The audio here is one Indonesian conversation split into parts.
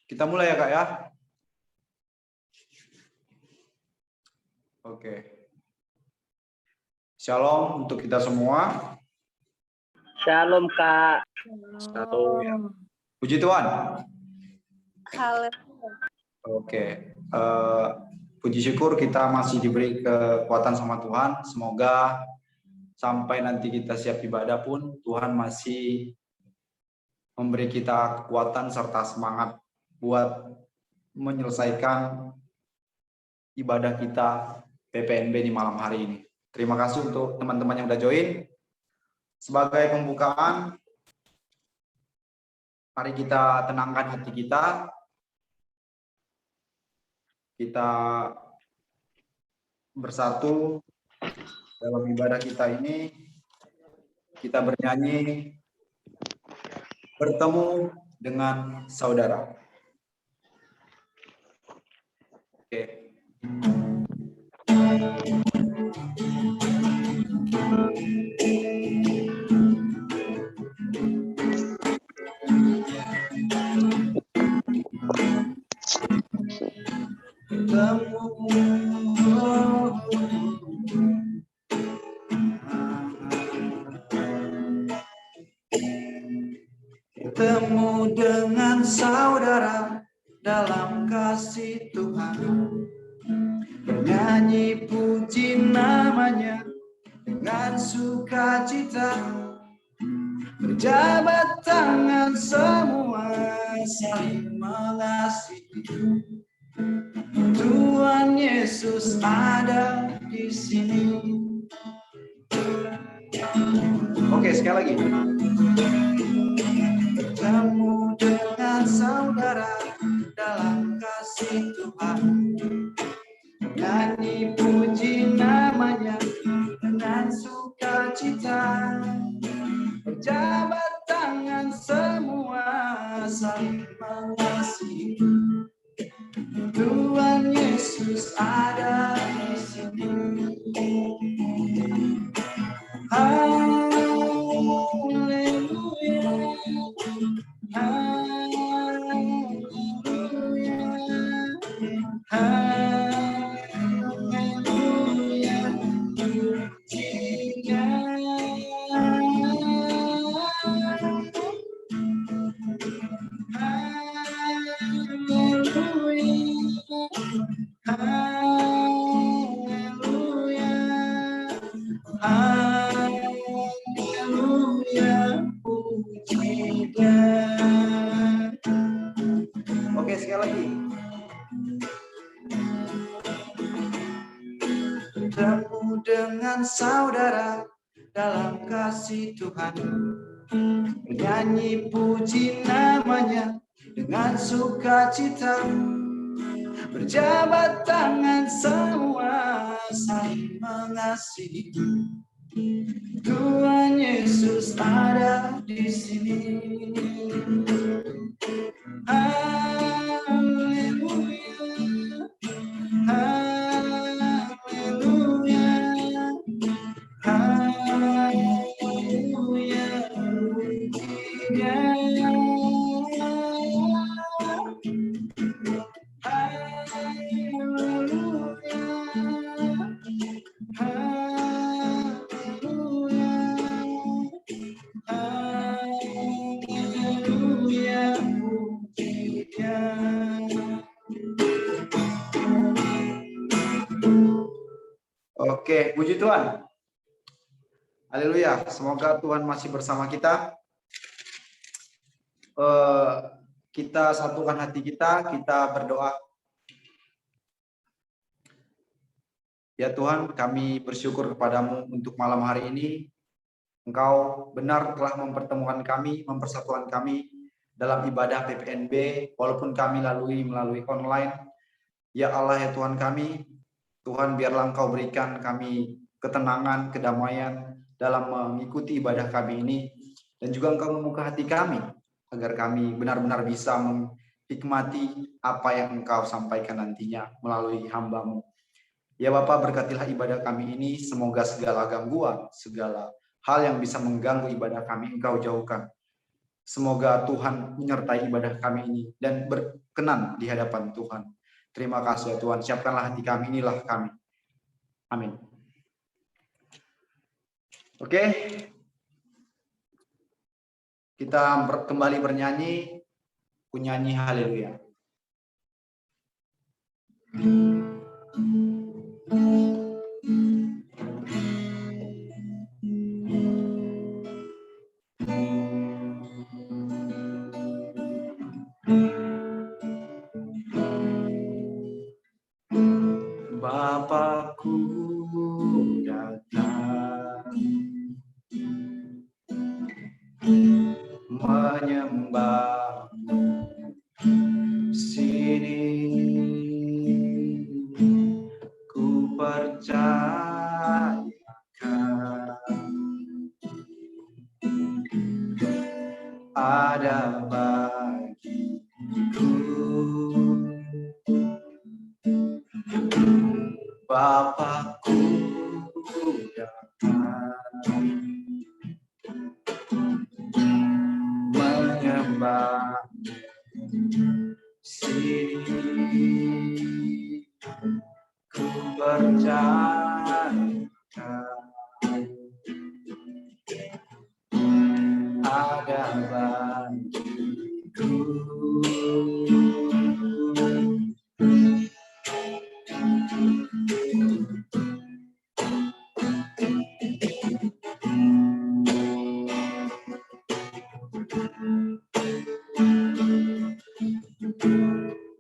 Kita mulai ya Kak ya. Oke. Shalom untuk kita semua. Shalom Kak. Shalom. Puji Tuhan. Haleluya. Oke. Puji syukur kita masih diberi kekuatan sama Tuhan. Semoga sampai nanti kita siap ibadah pun Tuhan masih memberi kita kekuatan serta semangat buat menyelesaikan ibadah kita PPNB di malam hari ini. Terima kasih untuk teman-teman yang udah join. Sebagai pembukaan, mari kita tenangkan hati kita. Kita bersatu dalam ibadah kita ini. Kita bernyanyi bertemu dengan saudara. Oke. Bertemu dengan saudara dalam kasih Tuhan, bernyanyi puji namanya dengan sukacita, berjabat tangan semua saling mengasihi. Tuhan Yesus ada di sini. Oke, sekali lagi. Bertemu dengan saudara dalam kasih Tuhan, nyanyi puji namanya dengan sukacita, berjabat tangan semua saling mengasihi. Tuhan Yesus ada di sini. Haleluya, haleluya, haleluya, pujinya. Haleluya, haleluya, pujinya. Oke, sekali lagi. Bertemu dengan saudara dalam kasih Tuhan, menyanyi puji namanya dengan sukacita, berjabat tangan semua saling mengasihi. Tuhan Yesus ada di sini. Haleluya, haleluya, haleluya, pujinya. Oke, puji Tuhan. Haleluya. Semoga Tuhan masih bersama kita. Kita satukan hati kita berdoa. Ya Tuhan, kami bersyukur kepadamu untuk malam hari ini. Engkau benar telah mempertemukan kami, mempersatukan kami dalam ibadah PPNB, walaupun kami melalui online. Ya Allah, ya Tuhan kami, Tuhan biarlah Engkau berikan kami ketenangan, kedamaian dalam mengikuti ibadah kami ini. Dan juga Engkau membuka hati kami, agar kami benar-benar bisa menikmati apa yang Engkau sampaikan nantinya melalui hamba-Mu. Ya Bapa, berkatilah ibadah kami ini, semoga segala gangguan, segala hal yang bisa mengganggu ibadah kami Engkau jauhkan. Semoga Tuhan menyertai ibadah kami ini, dan berkenan di hadapan Tuhan. Terima kasih ya Tuhan, siapkanlah hati kami, inilah kami. Amin. Oke, kita kembali bernyanyi, penyanyi haleluya. Bapakku datang menyembah sini, ku percayakan ada bagiku. Bapakku datang menyembah sini, ku percayakan ada bagiku.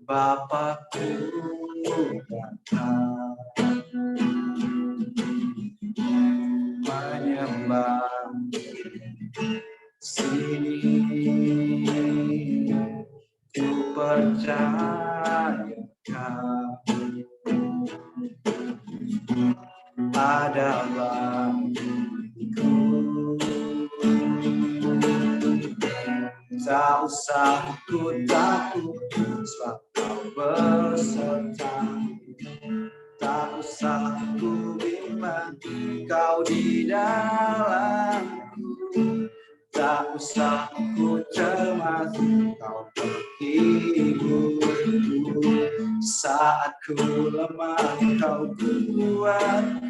Bapakku datang menyembah sini, ku percayakan ada bagiku. Tak usah ku takut, sebab Kau besertaku. Tak usah ku bimbang, Kau di dalamku. Tak usah ku cemas, Kau penghiburku. Saat ku lemah, Kau kuatku.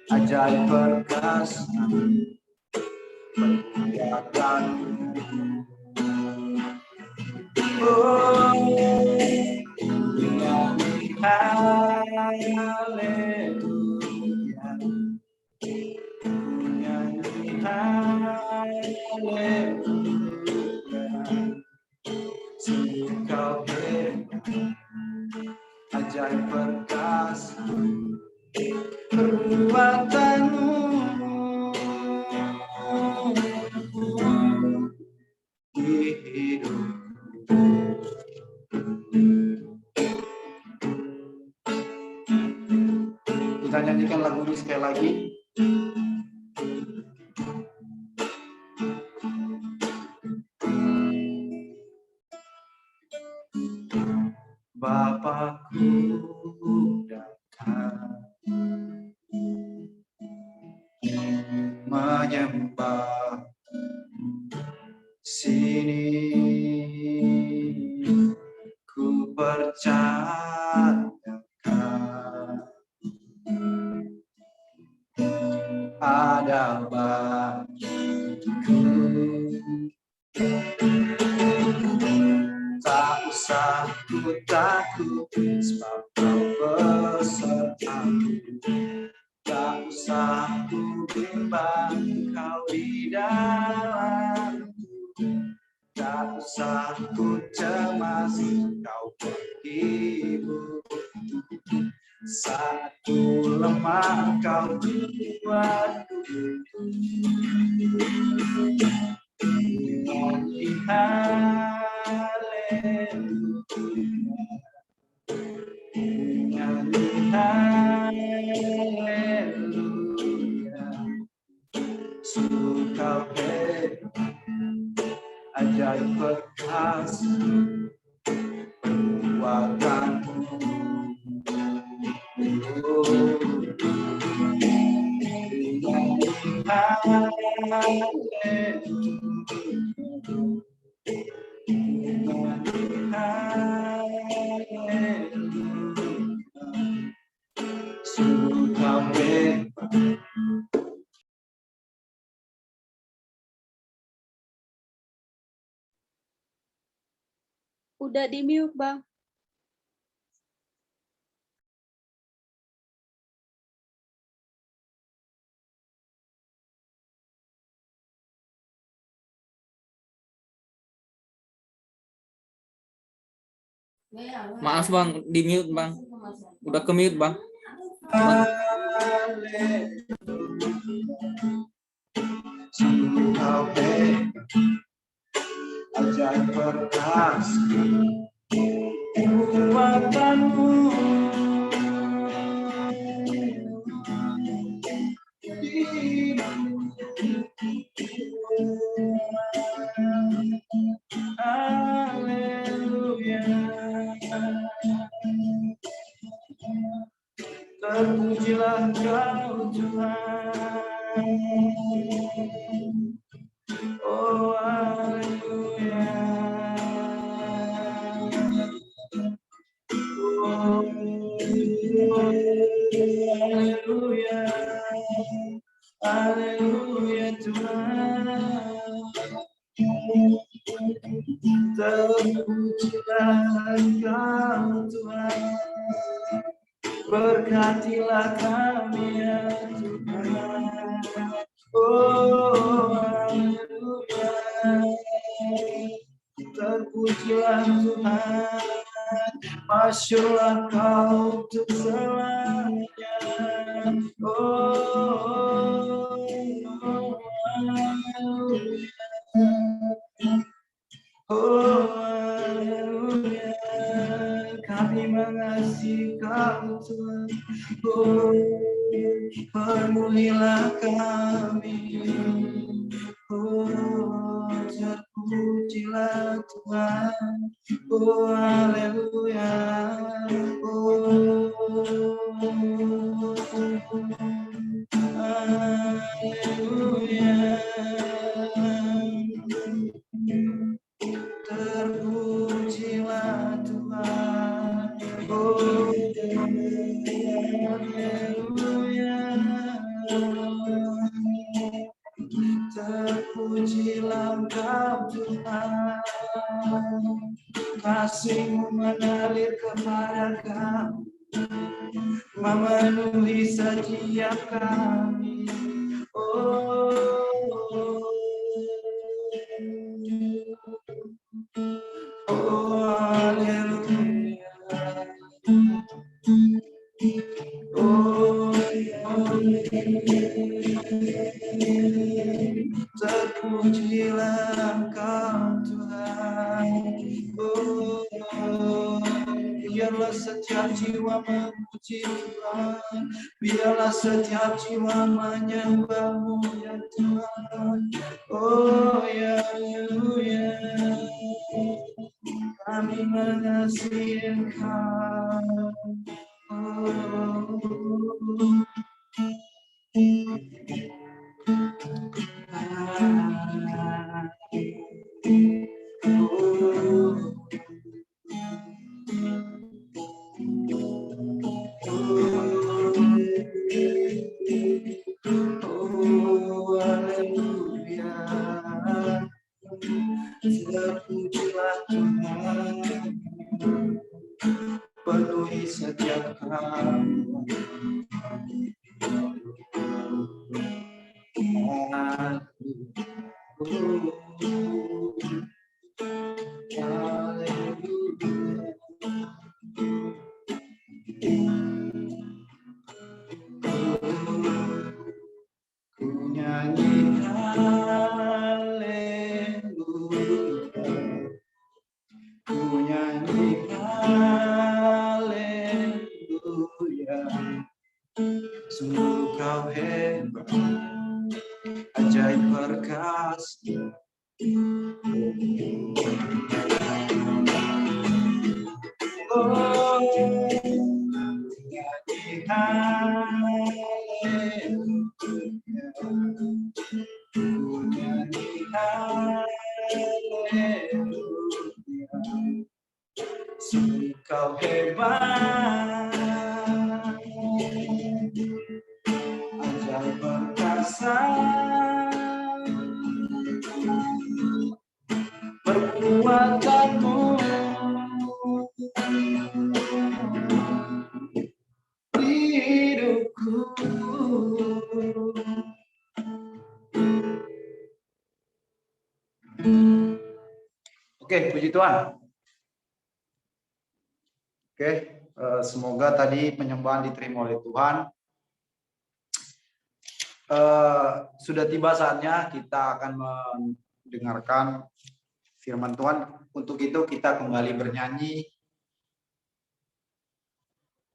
Ajaib perkasa perbuatan, oh nyanyi haleluya, nyanyi haleluya. Sungguh Kau hebat, ajaib perkasa perbuatanmu di hidupku. Kita nyanyikan lagu ini sekali lagi. Bapakku datang menyembah sini, ku percayakan ada bagiku. Tak usah ku takut, sebab Kau besertaku. Tak usah ku bimbang, Kau di dalamku. Tak usah ku cemas, Kau penghibur. Saat ku lemah, Kau kuatku. Nyanyi haleluya, nyanyi haleluya. ajaib perkasa perbuatanmu. Udah di mute, Bang. Maaf Bang, di mute Bang. Udah ke mute Bang. Sungguh kau hebat, ajaib perkasa perbuatanmu. Haleluya, terpujilah Kau Tuhan. Oh haleluya, oh haleluya, haleluya Tuhan. Terpujilah Kau Tuhan, berkatilah kami ya Tuhan. Oh haleluya, terpujilah Tuhan, masyurlah Kau untuk selamanya. Oh haleluya, oh haleluya, kami mengasihi Kau Tuhan. Oh penuhilah kami. Oh terpujilah Tuhan. Oh haleluya, oh haleluya, terpujilah Tuhan. Oh haleluya, terpujilah Kau Tuhan. Kasih-Mu mengalir kepada kami, memenuhi setiap kami. Oh haleluya, oh terpujilah Kau Tuhan. Oh biarlah setiap jiwa memuji Tuhan, biarlah setiap jiwa menyembah-Mu ya Tuhan. Oh ya haleluya, kami mengasihi Engkau. Oh haleluya, terpujilah Tuhan, penuhi setiap kami. Ku nyanyi haleluya, ku nyanyi haleluya, Oh, kau hebat, ajaib perkasa, perbuatanmu hidupku. Oke, puji Tuhan. Oke, semoga tadi penyembahan diterima oleh Tuhan. Sudah tiba saatnya kita akan mendengarkan firman Tuhan. Untuk itu kita kembali bernyanyi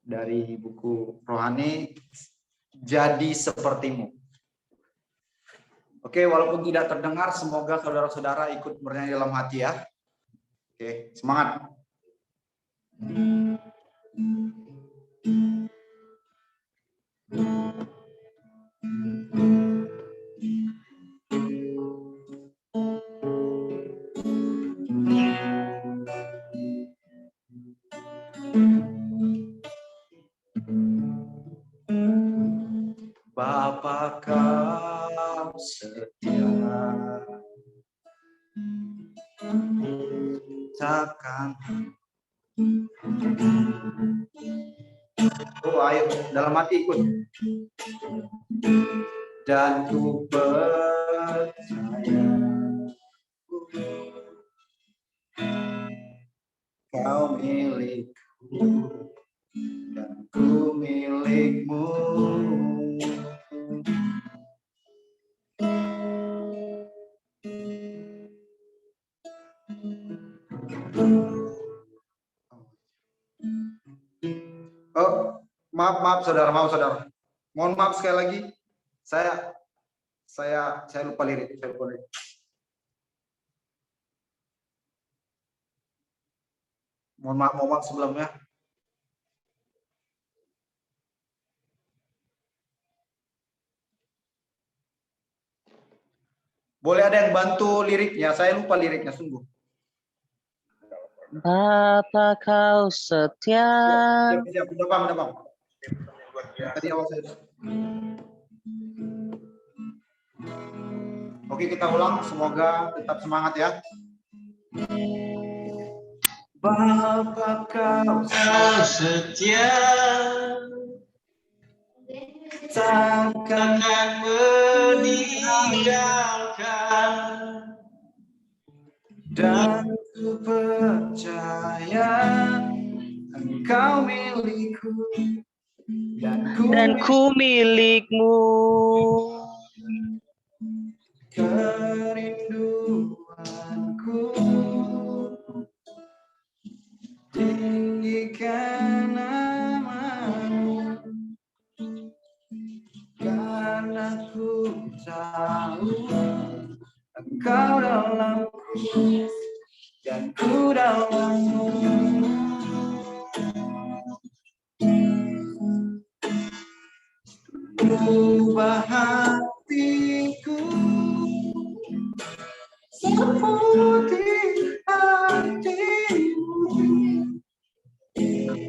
dari buku rohani Jadi Sepertimu. Oke, walaupun tidak terdengar, semoga saudara-saudara ikut bernyanyi dalam hati ya. Oke, semangat. Bapa kau setia, takkan. Oh, ayo dalam hati ikut. Dan ku percaya kau milikku dan ku milikmu. Oh, maaf saudara, mohon maaf sekali lagi, saya lupa lirik, mohon maaf sebelumnya. Boleh ada yang bantu liriknya, saya lupa liriknya sungguh. Bapa kau setia. Siap. Udah paham. Tadi awal saya. Oke, kita ulang. Semoga tetap semangat ya. Bapa kau setia, takkan meninggalkan, dan ku percaya engkau milikku dan ku milikmu. Kerinduanku tinggikan namamu, karena ku tahu engkau dalamku dan ku dalammu. Ubah hatiku seputih hatimu,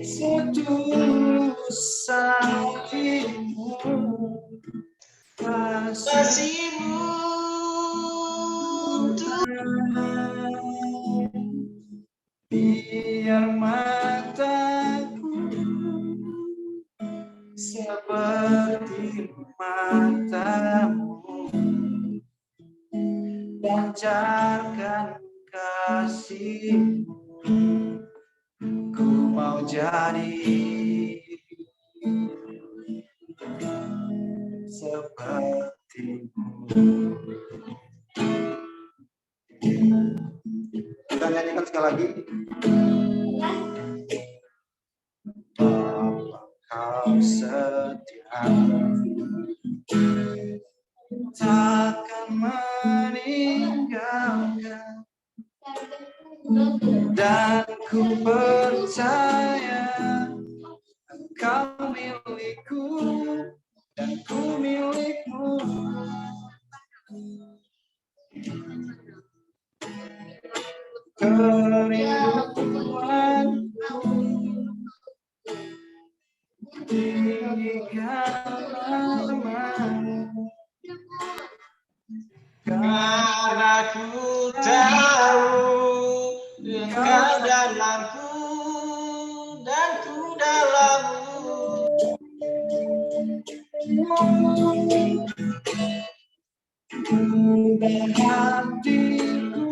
setulus hatimu, kasihmu biar mataku seperti matamu, pancarkan kasihmu, ku mau jadi sepertimu. Kita nyanyikan sekali lagi. Bapa kau setia, takkan meninggalkan, dan ku percaya Engkau milikku dan ku milikmu. Kerinduanku tinggikan namamu, Karena ku tahu Engkau dalamku dan ku dalammu. hatiku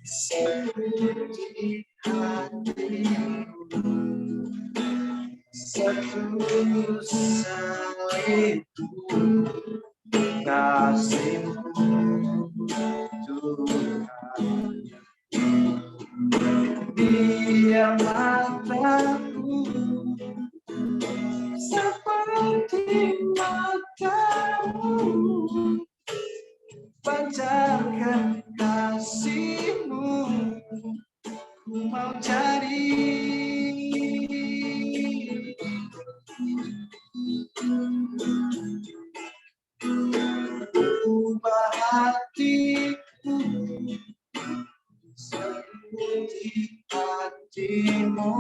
seperti hatimu, setulus salibmu, kasihmu Tuhan. Biar mataku seperti matamu, pancarkan kasihmu, ku mau cari. Ubah hatiku seperti hatimu,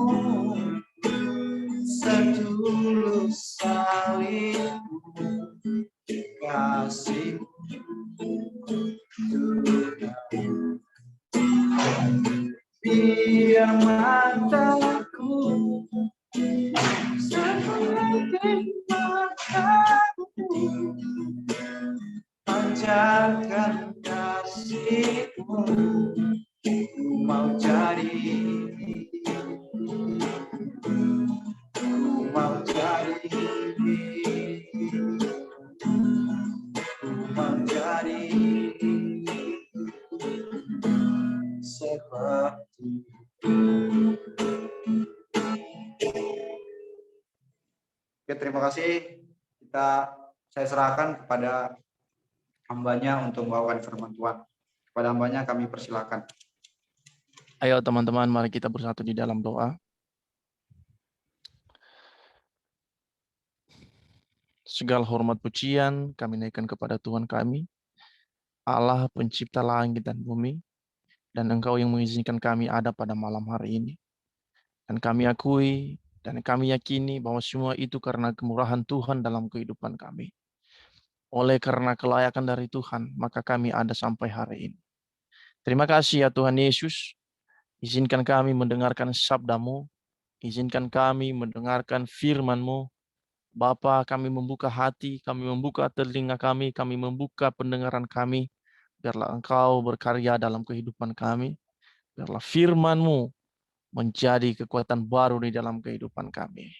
setulus salibmu, kasihmu Tuhan. Biar mataku seperti matamu, pancarkan kasihmu, ku mau cari, ku mau cari, ku mau cari seperti. Oke, terima kasih. Saya serahkan kepada hambanya untuk membawakan firman Tuhan. Kepada hambanya kami persilakan. Ayo teman-teman, mari kita bersatu di dalam doa. Segala hormat pujian kami naikkan kepada Tuhan kami, Allah pencipta langit dan bumi, dan Engkau yang mengizinkan kami ada pada malam hari ini. Dan kami akui dan kami yakini bahwa semua itu karena kemurahan Tuhan dalam kehidupan kami. Oleh karena kelayakan dari Tuhan, maka kami ada sampai hari ini. Terima kasih ya Tuhan Yesus, izinkan kami mendengarkan sabda-Mu, izinkan kami mendengarkan firman-Mu. Bapa, kami membuka hati, kami membuka telinga kami membuka pendengaran kami. Biarlah Engkau berkarya dalam kehidupan kami. Biarlah firman-Mu menjadi kekuatan baru di dalam kehidupan kami.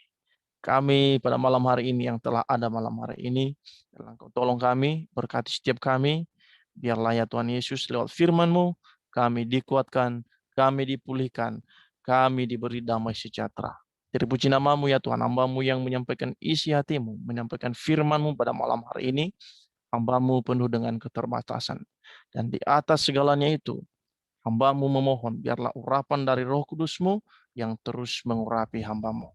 Kami pada malam hari ini yang telah ada malam hari ini, biarlah Engkau tolong kami, berkati setiap kami. Biarlah ya Tuhan Yesus lewat firman-Mu, kami dikuatkan, kami dipulihkan, kami diberi damai sejahtera. Terpuji namamu ya Tuhan, hamba-Mu yang menyampaikan isi hati-Mu, menyampaikan firman-Mu pada malam hari ini, hamba-Mu penuh dengan keterbatasan. Dan di atas segalanya itu, hamba-Mu memohon, biarlah urapan dari Roh Kudus-Mu yang terus mengurapi hamba-Mu.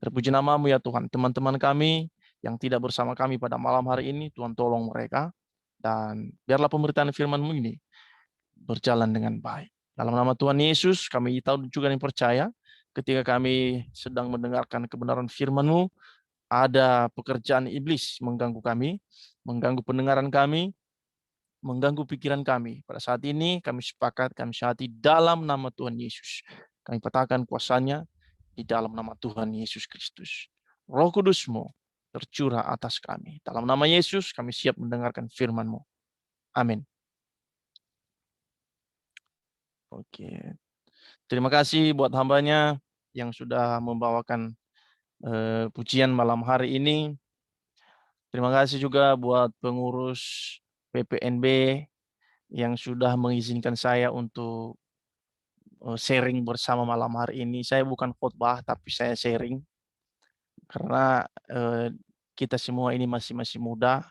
Terpuji namamu ya Tuhan, teman-teman kami yang tidak bersama kami pada malam hari ini, Tuhan tolong mereka, dan biarlah pemberitaan firman-Mu ini berjalan dengan baik. Dalam nama Tuhan Yesus, kami tahu juga yang percaya, ketika kami sedang mendengarkan kebenaran firman-Mu, ada pekerjaan iblis mengganggu kami, mengganggu pendengaran kami, mengganggu pikiran kami. Pada saat ini kami sepakat, kami sehati dalam nama Tuhan Yesus. Kami patahkan kuasanya di dalam nama Tuhan Yesus Kristus. Roh Kudus-Mu tercurah atas kami. Dalam nama Yesus kami siap mendengarkan firman-Mu. Amin. Oke. Terima kasih buat hambanya yang sudah membawakan pujian malam hari ini. Terima kasih juga buat pengurus PPNB yang sudah mengizinkan saya untuk sharing bersama malam hari ini. Saya bukan khotbah, tapi saya sharing. Karena kita semua ini masih muda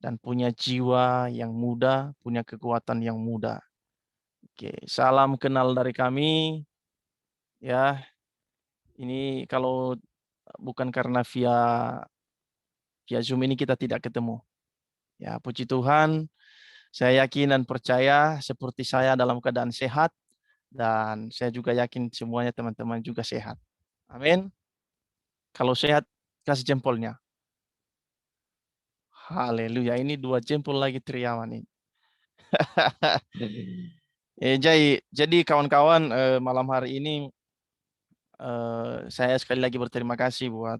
dan punya jiwa yang muda, punya kekuatan yang muda. Oke, salam kenal dari kami. Ya, ini kalau bukan karena via Zoom ini kita tidak ketemu. Ya, puji Tuhan, saya yakin dan percaya seperti saya dalam keadaan sehat, dan saya juga yakin semuanya teman-teman juga sehat. Amin. Kalau sehat, kasih jempolnya. Haleluya, ini 2 jempol lagi Triawan ini. Jadi kawan-kawan, malam hari ini saya sekali lagi berterima kasih buat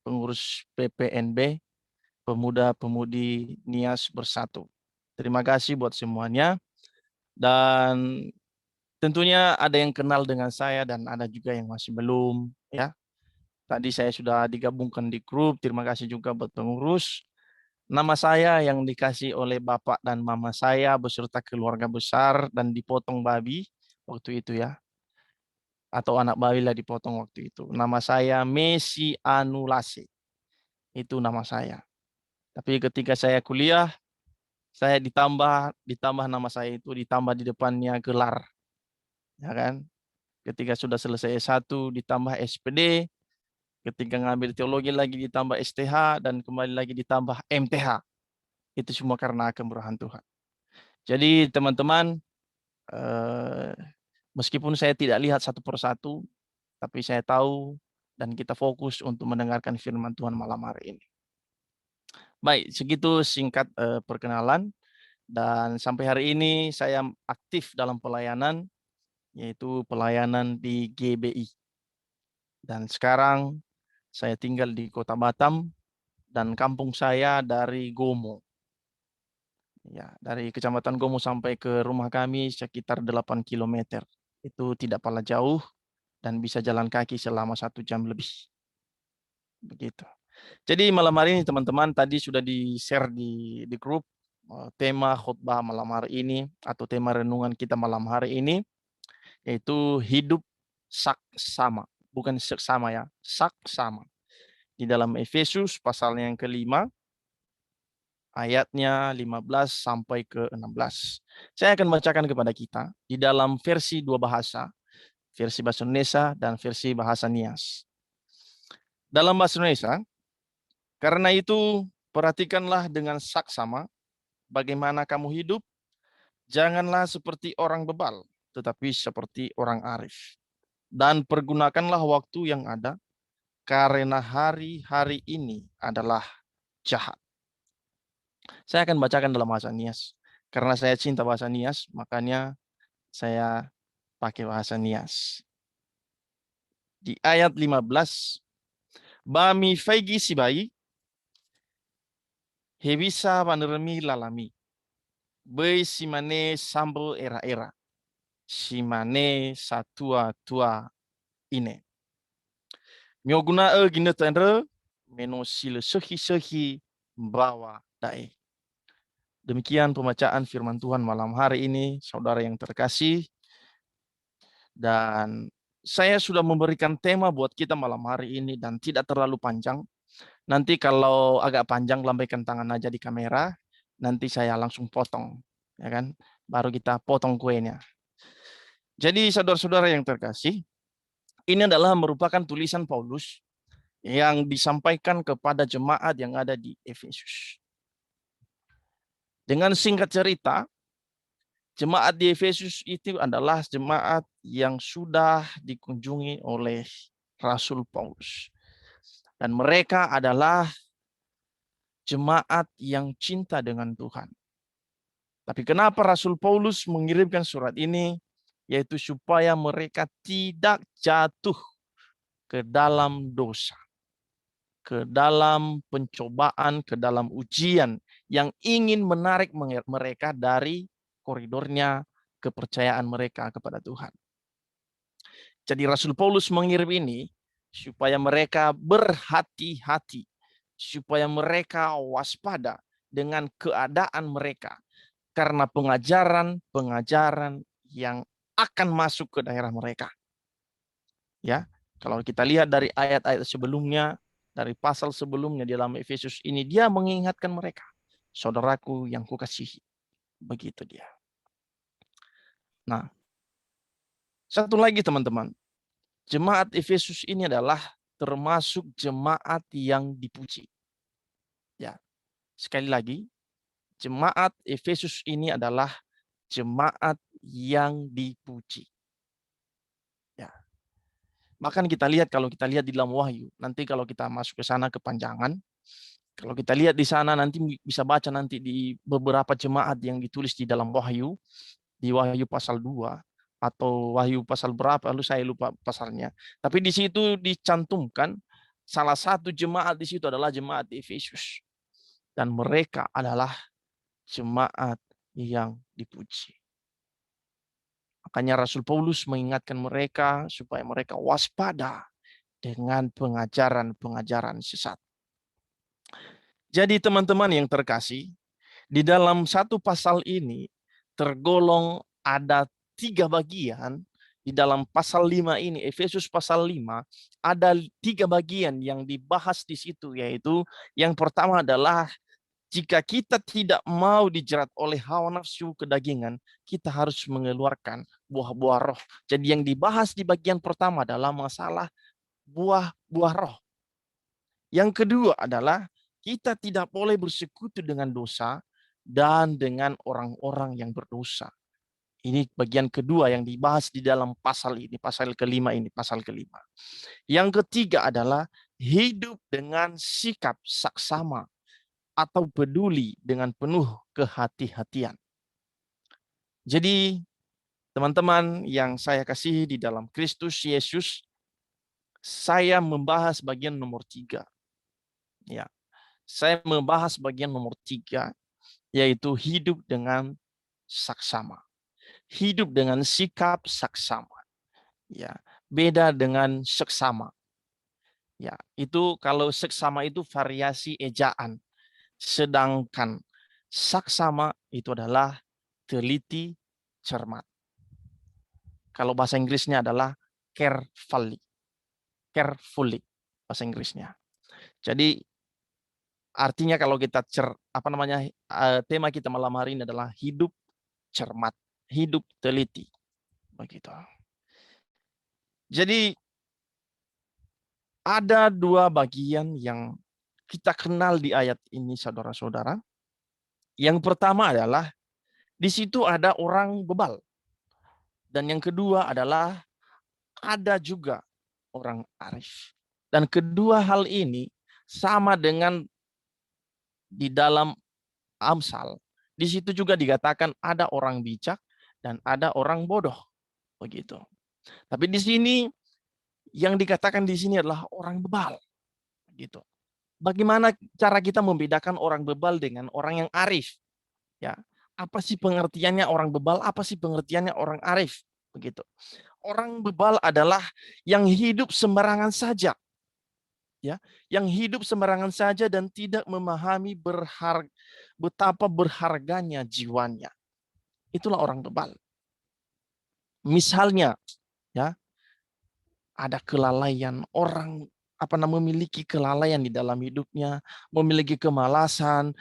pengurus PPNB, Pemuda-Pemudi Nias Bersatu. Terima kasih buat semuanya. Dan tentunya ada yang kenal dengan saya dan ada juga yang masih belum, ya. Tadi saya sudah digabungkan di grup. Terima kasih juga buat pengurus. Nama saya yang dikasih oleh bapak dan mama saya beserta keluarga besar dan dipotong babi waktu itu, ya. Atau anak babi lah dipotong waktu itu. Nama saya Messi Anulase. Itu nama saya. Tapi ketika saya kuliah, saya ditambah nama saya itu, ditambah di depannya gelar. Ya kan? Ketika sudah selesai S1 ditambah SPD, ketika ngambil teologi lagi ditambah STH, dan kembali lagi ditambah MTH. Itu semua karena kemurahan Tuhan. Jadi teman-teman, meskipun saya tidak lihat satu persatu, tapi saya tahu dan kita fokus untuk mendengarkan firman Tuhan malam hari ini. Baik, segitu singkat perkenalan. Dan sampai hari ini saya aktif dalam pelayanan, yaitu pelayanan di GBI. Dan sekarang saya tinggal di Kota Batam dan kampung saya dari Gomo. Ya, dari Kecamatan Gomo sampai ke rumah kami sekitar 8 km. Itu tidak pala jauh dan bisa jalan kaki selama 1 jam lebih. Begitu. Jadi malam hari ini teman-teman, tadi sudah di-share di grup tema khotbah malam hari ini atau tema renungan kita malam hari ini, yaitu hidup saksama. Bukan seksama, ya, saksama. Di dalam Efesus pasalnya yang ke-5, ayatnya 15 sampai ke 16. Saya akan bacakan kepada kita di dalam versi 2 bahasa, versi bahasa Indonesia dan versi bahasa Nias. Dalam bahasa Indonesia, karena itu perhatikanlah dengan saksama bagaimana kamu hidup, janganlah seperti orang bebal, tetapi seperti orang arif. Dan pergunakanlah waktu yang ada, karena hari-hari ini adalah jahat. Saya akan bacakan dalam bahasa Nias. Karena saya cinta bahasa Nias, makanya saya pakai bahasa Nias. Di ayat 15, Bami faigi sibai, hebisa panermi lalami, bei simane sambo era-era, simane satua-tua ine. Mioguna gina tendre, menosile sehi-sehi bawa dae. Demikian pembacaan firman Tuhan malam hari ini, saudara yang terkasih. Dan saya sudah memberikan tema buat kita malam hari ini dan tidak terlalu panjang. Nanti kalau agak panjang, lambaikan tangan aja di kamera. Nanti saya langsung potong, ya kan? Baru kita potong kuenya. Jadi saudara-saudara yang terkasih, ini adalah merupakan tulisan Paulus yang disampaikan kepada jemaat yang ada di Efesus. Dengan singkat cerita, jemaat di Efesus itu adalah jemaat yang sudah dikunjungi oleh Rasul Paulus. Dan mereka adalah jemaat yang cinta dengan Tuhan. Tapi kenapa Rasul Paulus mengirimkan surat ini? Yaitu supaya mereka tidak jatuh ke dalam dosa, ke dalam pencobaan, ke dalam ujian yang ingin menarik mereka dari koridornya kepercayaan mereka kepada Tuhan. Jadi Rasul Paulus mengirim ini supaya mereka berhati-hati, supaya mereka waspada dengan keadaan mereka karena pengajaran-pengajaran yang akan masuk ke daerah mereka. Ya, kalau kita lihat dari ayat-ayat sebelumnya, dari pasal sebelumnya di dalam Efesus ini, dia mengingatkan mereka, saudaraku yang kukasihi. Begitu dia. Nah, Satu lagi teman-teman, jemaat Efesus ini adalah termasuk jemaat yang dipuji. Ya, sekali lagi, jemaat Efesus ini adalah jemaat yang dipuji. Ya. Bahkan kita lihat kalau kita lihat di dalam Wahyu, nanti kalau kita masuk ke sana kepanjangan, kalau kita lihat di sana nanti bisa baca nanti di beberapa jemaat yang ditulis di dalam Wahyu, di Wahyu pasal 2 atau Wahyu pasal berapa, lalu saya lupa pasalnya. Tapi di situ dicantumkan salah satu jemaat di situ adalah jemaat Efesus. Dan mereka adalah jemaat yang dipuji. Makanya Rasul Paulus mengingatkan mereka supaya mereka waspada dengan pengajaran-pengajaran sesat. Jadi teman-teman yang terkasih, di dalam satu pasal ini tergolong ada 3 bagian. Di dalam pasal 5 ini, Efesus pasal 5, ada 3 bagian yang dibahas di situ, yaitu yang pertama adalah jika kita tidak mau dijerat oleh hawa nafsu kedagingan, kita harus mengeluarkan buah-buah roh. Jadi yang dibahas di bagian pertama adalah masalah buah-buah roh. Yang kedua adalah kita tidak boleh bersekutu dengan dosa dan dengan orang-orang yang berdosa. Ini bagian kedua yang dibahas di dalam pasal ini, pasal kelima ini, pasal kelima. Yang ketiga adalah hidup dengan sikap saksama atau peduli dengan penuh kehati-hatian. Jadi teman-teman yang saya kasihi di dalam Kristus Yesus, saya membahas bagian nomor 3. Ya, saya membahas bagian nomor 3, yaitu hidup dengan saksama. Hidup dengan sikap saksama. Ya, beda dengan seksama. Ya, itu kalau seksama itu variasi ejaan. Sedangkan saksama itu adalah teliti, cermat. Kalau bahasa Inggrisnya adalah carefully. Carefully bahasa Inggrisnya. Jadi artinya kalau kita tema kita malam hari ini adalah hidup cermat, hidup teliti. Begitu. Jadi ada 2 bagian yang kita kenal di ayat ini, saudara-saudara. Yang pertama adalah di situ ada orang bebal. Dan yang kedua adalah ada juga orang arif. Dan kedua hal ini sama dengan di dalam Amsal. Di situ juga dikatakan ada orang bijak dan ada orang bodoh. Begitu. Tapi di sini yang dikatakan di sini adalah orang bebal. Begitu. Bagaimana cara kita membedakan orang bebal dengan orang yang arif? Ya, apa sih pengertiannya orang bebal? Apa sih pengertiannya orang arif? Begitu. Orang bebal adalah yang hidup sembarangan saja. Ya, yang hidup sembarangan saja dan tidak memahami betapa berharganya jiwanya. Itulah orang bebal. Misalnya, ya, ada kelalaian orang memiliki kelalaian di dalam hidupnya, memiliki kemalasan,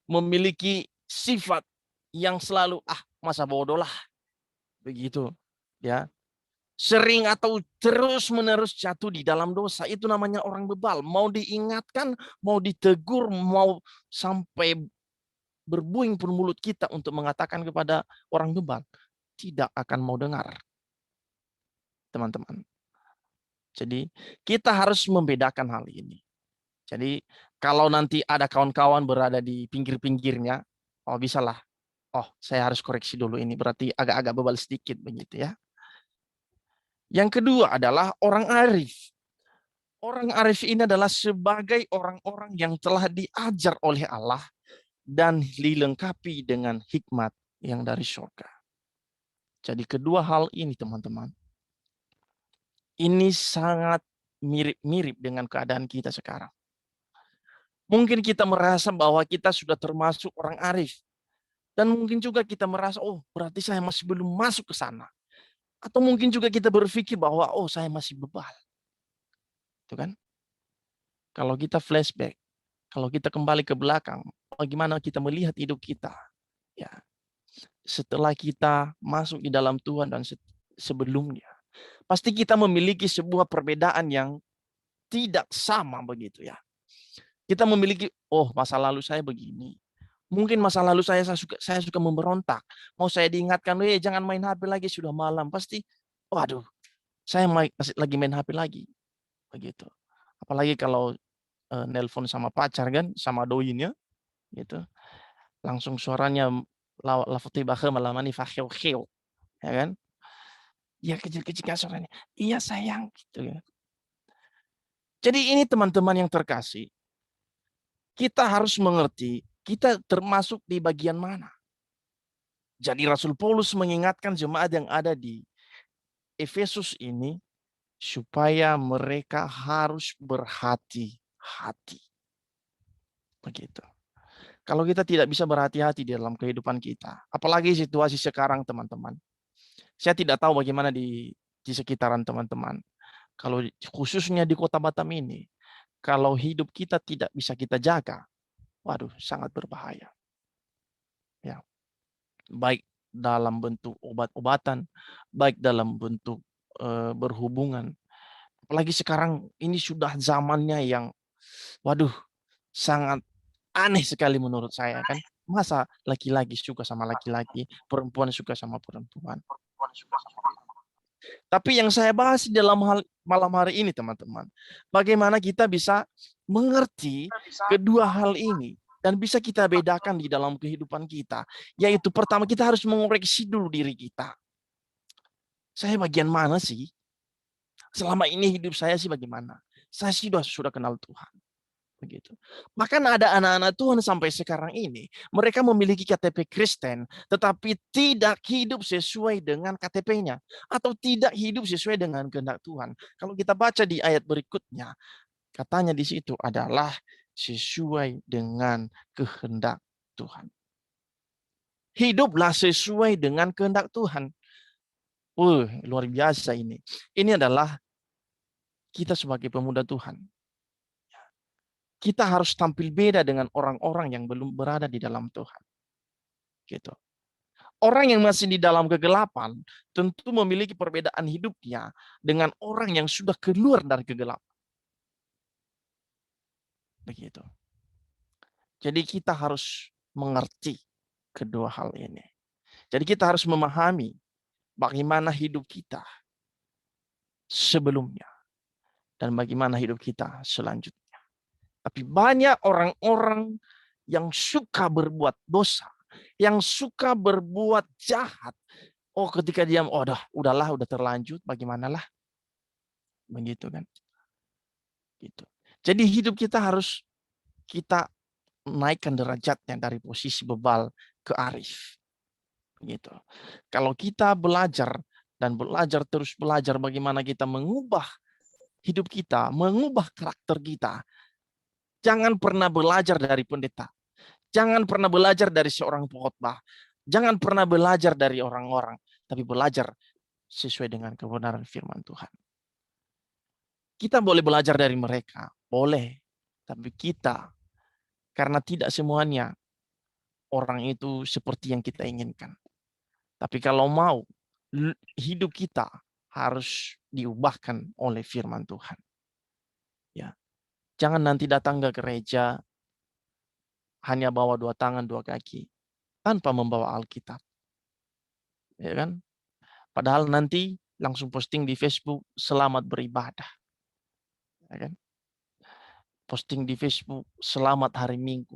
memiliki sifat yang selalu masa bodoh lah. Begitu, ya. Sering atau terus-menerus jatuh di dalam dosa, itu namanya orang bebal. Mau diingatkan, mau ditegur, mau sampai berbuing pun mulut kita untuk mengatakan kepada orang bebal, tidak akan mau dengar. Teman-teman. Jadi kita harus membedakan hal ini. Jadi kalau nanti ada kawan-kawan berada di pinggir-pinggirnya, bisalah. Saya harus koreksi dulu ini, berarti agak-agak bebal sedikit begitu ya. Yang kedua adalah orang arif. Orang arif ini adalah sebagai orang-orang yang telah diajar oleh Allah dan dilengkapi dengan hikmat yang dari surga. Jadi kedua hal ini teman-teman, ini sangat mirip-mirip dengan keadaan kita sekarang. Mungkin kita merasa bahwa kita sudah termasuk orang arif. Dan mungkin juga kita merasa, berarti saya masih belum masuk ke sana. Atau mungkin juga kita berpikir bahwa, saya masih bebal. Itu kan? Kalau kita flashback, kalau kita kembali ke belakang, bagaimana kita melihat hidup kita? Ya. Setelah kita masuk di dalam Tuhan dan sebelumnya. Pasti kita memiliki sebuah perbedaan yang tidak sama begitu ya. Kita memiliki, oh masa lalu saya begini. Mungkin masa lalu saya suka memberontak. Mau saya diingatkan, jangan main HP lagi, sudah malam. Pasti, waduh, saya lagi main HP lagi. Begitu. Apalagi kalau nelpon sama pacar kan, sama doinya, gitu. Langsung suaranya lafutibah malamani fakhil, ya kan? Ya kecil-kecil suaranya. Iya sayang, gitu ya. Jadi ini teman-teman yang terkasih, kita harus mengerti kita termasuk di bagian mana. Jadi Rasul Paulus mengingatkan jemaat yang ada di Efesus ini supaya mereka harus berhati-hati. Begitu. Kalau kita tidak bisa berhati-hati di dalam kehidupan kita, apalagi situasi sekarang teman-teman. Saya tidak tahu bagaimana di sekitaran teman-teman. Kalau khususnya di Kota Batam ini, kalau hidup kita tidak bisa kita jaga, waduh, sangat berbahaya. Ya. Baik dalam bentuk obat-obatan, baik dalam bentuk berhubungan. Apalagi sekarang ini sudah zamannya yang, waduh, sangat aneh sekali menurut saya kan. Masa laki-laki suka sama laki-laki, perempuan suka sama perempuan. Tapi yang saya bahas di dalam malam hari ini teman-teman, bagaimana kita bisa mengerti kedua hal ini dan bisa kita bedakan di dalam kehidupan kita. Yaitu pertama kita harus mengoreksi dulu diri kita. Saya bagian mana sih? Selama ini hidup saya sih bagaimana? Saya sudah kenal Tuhan. Begitu. Bahkan ada anak-anak Tuhan sampai sekarang ini, mereka memiliki KTP Kristen, tetapi tidak hidup sesuai dengan KTP-nya, atau tidak hidup sesuai dengan kehendak Tuhan. Kalau kita baca di ayat berikutnya, katanya di situ adalah sesuai dengan kehendak Tuhan. Hiduplah sesuai dengan kehendak Tuhan. Luar biasa ini. Ini adalah kita sebagai pemuda Tuhan. Kita harus tampil beda dengan orang-orang yang belum berada di dalam Tuhan. Gitu. Orang yang masih di dalam kegelapan tentu memiliki perbedaan hidupnya dengan orang yang sudah keluar dari kegelapan. Begitu. Jadi kita harus mengerti kedua hal ini. Jadi kita harus memahami bagaimana hidup kita sebelumnya dan bagaimana hidup kita selanjutnya. Tapi banyak orang-orang yang suka berbuat dosa, yang suka berbuat jahat. Oh, ketika dia, udahlah, udah terlanjut, bagaimanalah. Begitu kan. Gitu. Jadi hidup kita harus kita naikkan derajatnya dari posisi bebal ke arif. Begitu. Kalau kita belajar dan terus belajar bagaimana kita mengubah hidup kita, mengubah karakter kita. Jangan pernah belajar dari pendeta. Jangan pernah belajar dari seorang pengkhotbah. Jangan pernah belajar dari orang-orang. Tapi belajar sesuai dengan kebenaran firman Tuhan. Kita boleh belajar dari mereka. Boleh. Tapi kita, karena tidak semuanya orang itu seperti yang kita inginkan. Tapi kalau mau, hidup kita harus diubahkan oleh firman Tuhan. Ya. Jangan nanti datang ke gereja hanya bawa 2 tangan 2 kaki tanpa membawa Alkitab. Ya kan? Padahal nanti langsung posting di Facebook selamat beribadah. Ya kan? Posting di Facebook selamat hari Minggu.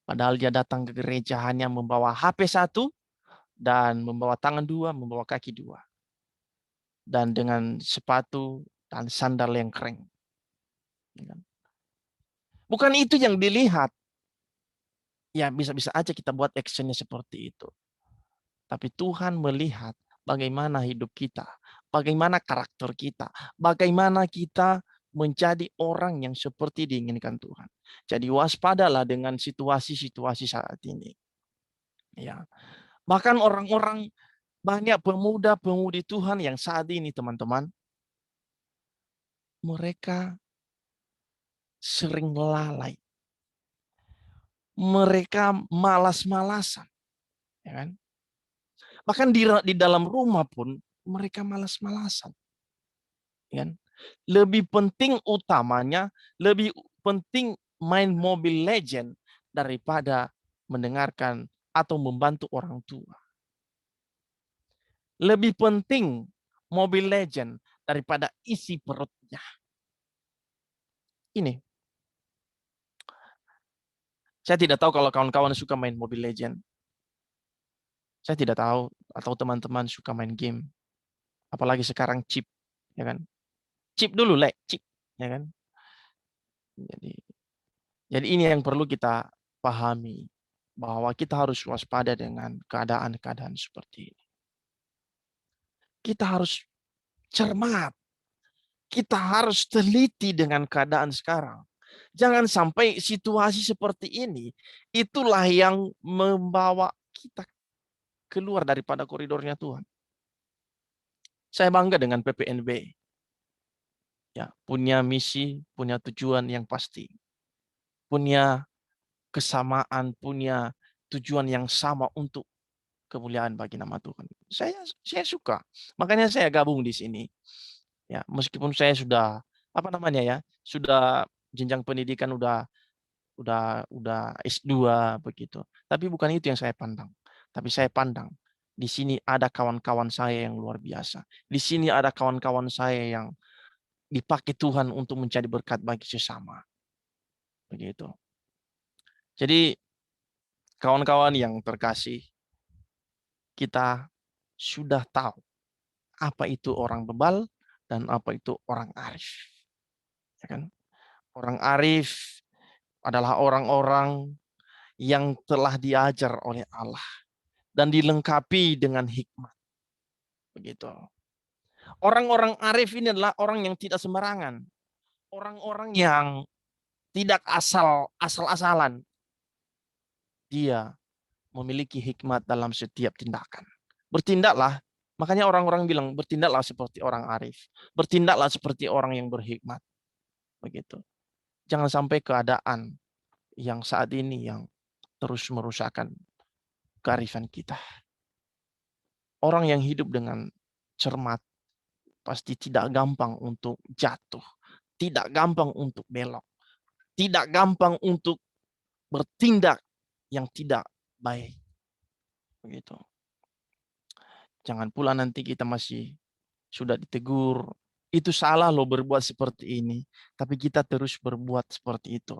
Padahal dia datang ke gereja hanya membawa HP 1 dan membawa tangan 2, membawa kaki 2. Dan dengan sepatu dan sandal yang kering. Bukan itu yang dilihat. Ya bisa-bisa aja kita buat actionnya seperti itu. Tapi Tuhan melihat bagaimana hidup kita. Bagaimana karakter kita. Bagaimana kita menjadi orang yang seperti diinginkan Tuhan. Jadi waspadalah dengan situasi-situasi saat ini. Ya. Bahkan orang-orang banyak pemuda-pemudi Tuhan yang saat ini teman-teman. Mereka sering lalai. Mereka malas-malasan. Ya kan? Bahkan di dalam rumah pun mereka malas-malasan. Kan? Lebih penting utamanya, lebih penting main Mobile Legend daripada mendengarkan atau membantu orang tua. Lebih penting Mobile Legend daripada isi perutnya. Ini. Saya tidak tahu kalau kawan-kawan suka main Mobile Legend. Saya tidak tahu, atau teman-teman suka main game. Apalagi sekarang chip, ya kan? Chip dulu, chip, ya kan? Jadi ini yang perlu kita pahami, bahwa kita harus waspada dengan keadaan-keadaan seperti ini. Kita harus cermat. Kita harus teliti dengan keadaan sekarang. Jangan sampai situasi seperti ini, itulah yang membawa kita keluar daripada koridornya Tuhan. Saya bangga dengan PPNB. Ya, punya misi, punya tujuan yang pasti. Punya kesamaan, punya tujuan yang sama untuk kemuliaan bagi nama Tuhan. Saya suka. Makanya saya gabung di sini. Ya, meskipun saya sudah sudah jenjang pendidikan udah S2 begitu. Tapi bukan itu yang saya pandang. Tapi saya pandang di sini ada kawan-kawan saya yang luar biasa. Di sini ada kawan-kawan saya yang dipakai Tuhan untuk menjadi berkat bagi sesama. Begitu. Jadi kawan-kawan yang terkasih, kita sudah tahu apa itu orang bebal dan apa itu orang arif. Ya kan? Orang arif adalah orang-orang yang telah diajar oleh Allah dan dilengkapi dengan hikmat. Begitu. Orang-orang arif ini adalah orang yang tidak sembarangan. Orang-orang yang tidak asal-asalan. Dia memiliki hikmat dalam setiap tindakan. Bertindaklah, makanya orang-orang bilang bertindaklah seperti orang arif. Bertindaklah seperti orang yang berhikmat. Begitu. Jangan sampai keadaan yang saat ini yang terus merusakkan kearifan kita. Orang yang hidup dengan cermat pasti tidak gampang untuk jatuh, tidak gampang untuk belok, tidak gampang untuk bertindak yang tidak baik. Begitu. Jangan pula nanti kita masih sudah ditegur, itu salah loh berbuat seperti ini, tapi kita terus berbuat seperti itu.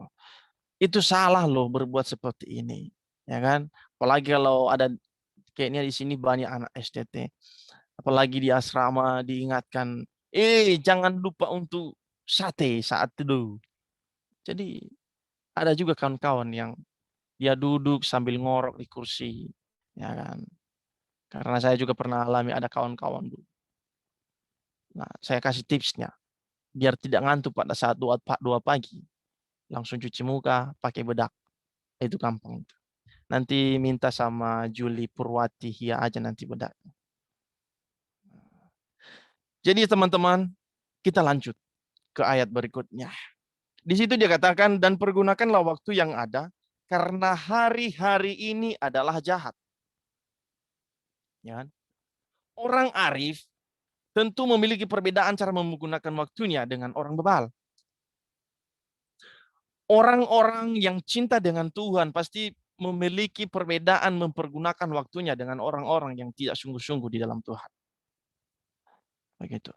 Itu salah loh berbuat seperti ini, ya kan? Apalagi kalau ada kayaknya di sini banyak anak STT, apalagi di asrama diingatkan, jangan lupa untuk sate saat teduh. Jadi ada juga kawan-kawan yang dia duduk sambil ngorok di kursi, ya kan? Karena saya juga pernah alami ada kawan-kawan dulu. Nah, saya kasih tipsnya biar tidak ngantuk pada saat 2 pagi. Langsung cuci muka, pakai bedak. Itu gampang. Nanti minta sama Juli Purwati Hia aja nanti bedak. Jadi teman-teman, kita lanjut ke ayat berikutnya. Di situ dia katakan, dan pergunakanlah waktu yang ada, karena hari-hari ini adalah jahat. Ya kan? Orang arif tentu memiliki perbedaan cara menggunakan waktunya dengan orang bebal. Orang-orang yang cinta dengan Tuhan pasti memiliki perbedaan mempergunakan waktunya dengan orang-orang yang tidak sungguh-sungguh di dalam Tuhan. Begitu.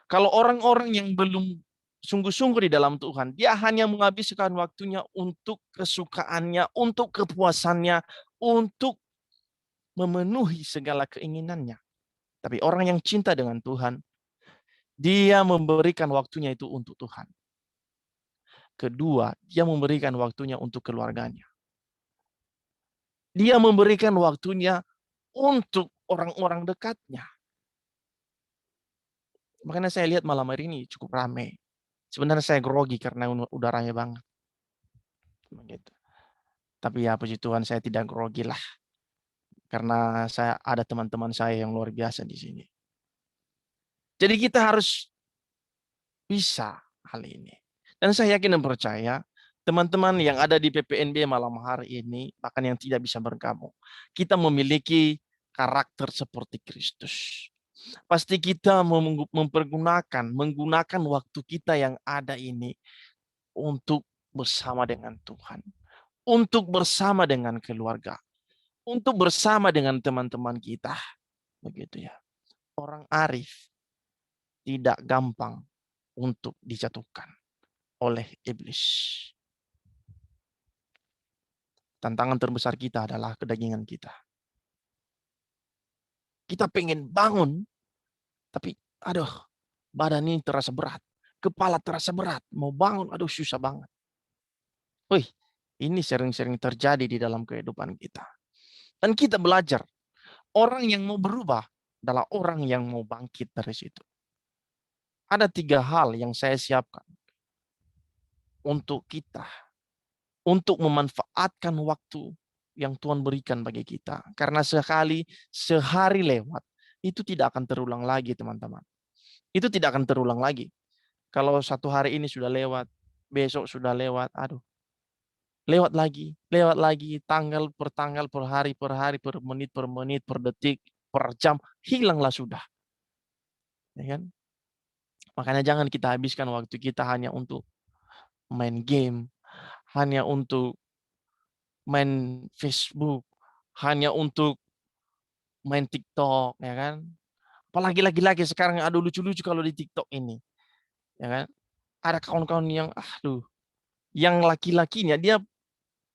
Kalau orang-orang yang belum sungguh-sungguh di dalam Tuhan, dia hanya menghabiskan waktunya untuk kesukaannya, untuk kepuasannya, untuk memenuhi segala keinginannya. Tapi orang yang cinta dengan Tuhan, dia memberikan waktunya itu untuk Tuhan. Kedua, dia memberikan waktunya untuk keluarganya. Dia memberikan waktunya untuk orang-orang dekatnya. Makanya saya lihat malam hari ini cukup ramai. Sebenarnya saya grogi karena udaranya banget. Begitu. Tapi ya puji Tuhan saya tidak grogi lah. Karena saya ada teman-teman saya yang luar biasa di sini. Jadi kita harus bisa hal ini. Dan saya yakin dan percaya teman-teman yang ada di PPNB malam hari ini, bahkan yang tidak bisa bergabung, kita memiliki karakter seperti Kristus. Pasti kita menggunakan waktu kita yang ada ini untuk bersama dengan Tuhan, untuk bersama dengan keluarga, untuk bersama dengan teman-teman kita. Begitu ya. Orang arif tidak gampang untuk dijatuhkan oleh iblis. Tantangan terbesar kita adalah kedagingan kita. Kita pengen bangun, tapi aduh, badan ini terasa berat. Kepala terasa berat. Mau bangun, aduh susah banget. Wih, ini sering-sering terjadi di dalam kehidupan kita. Dan kita belajar, orang yang mau berubah adalah orang yang mau bangkit dari situ. Ada 3 hal yang saya siapkan untuk kita, untuk memanfaatkan waktu yang Tuhan berikan bagi kita. Karena sehari lewat, itu tidak akan terulang lagi, teman-teman. Itu tidak akan terulang lagi. Kalau 1 hari ini sudah lewat, besok sudah lewat, aduh. Lewat lagi, tanggal, per hari, per menit, per detik, per jam, hilanglah sudah. Ya kan? Makanya jangan kita habiskan waktu kita hanya untuk main game, hanya untuk main Facebook, hanya untuk main TikTok, ya kan? Apalagi lagi-lagi sekarang ada lucu-lucu kalau di TikTok ini, ya kan? Ada kawan-kawan yang, aduh, yang laki-lakinya dia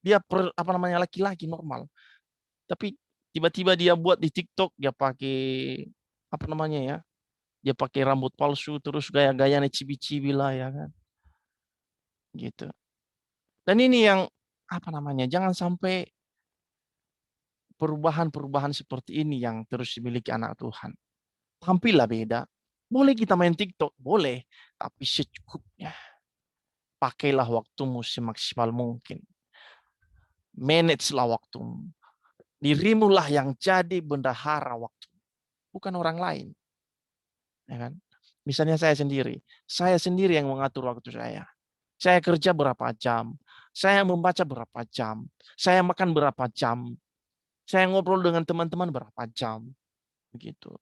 laki-laki normal, tapi tiba-tiba dia buat di TikTok dia pakai dia pakai rambut palsu terus gaya-gayanya cibi-cibi lah, ya kan? Gitu. Dan ini yang jangan sampai perubahan-perubahan seperti ini yang terus dimiliki anak Tuhan. Tampillah beda. Boleh kita main TikTok, boleh, tapi secukupnya. Pakailah waktumu semaksimal mungkin. Manage-lah waktumu. Dirimulah yang jadi bendahara waktu, bukan orang lain. Ya kan? Misalnya saya sendiri yang mengatur waktu saya. Saya kerja berapa jam, saya membaca berapa jam, saya makan berapa jam, saya ngobrol dengan teman-teman berapa jam, begitu.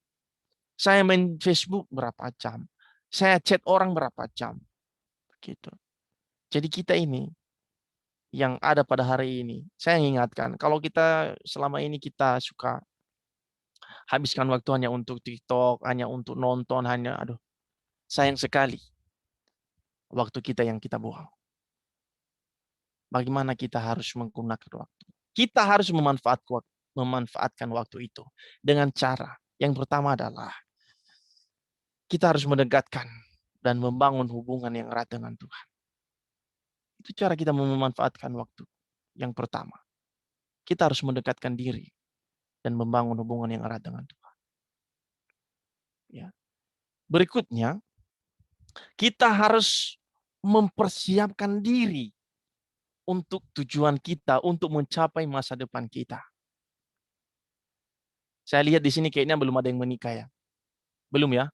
Saya main Facebook berapa jam, saya chat orang berapa jam, begitu. Jadi kita ini yang ada pada hari ini, saya ingatkan, kalau kita selama ini kita suka habiskan waktu hanya untuk TikTok, hanya untuk nonton, sayang sekali waktu kita yang kita buang. Bagaimana kita harus menggunakan waktu? Kita harus memanfaatkan waktu itu dengan cara yang pertama adalah kita harus mendekatkan dan membangun hubungan yang erat dengan Tuhan. Itu cara kita memanfaatkan waktu. Yang pertama, kita harus mendekatkan diri dan membangun hubungan yang erat dengan Tuhan. Ya. Berikutnya, kita harus mempersiapkan diri untuk tujuan kita, untuk mencapai masa depan kita. Saya lihat di sini kayaknya belum ada yang menikah ya. Belum ya?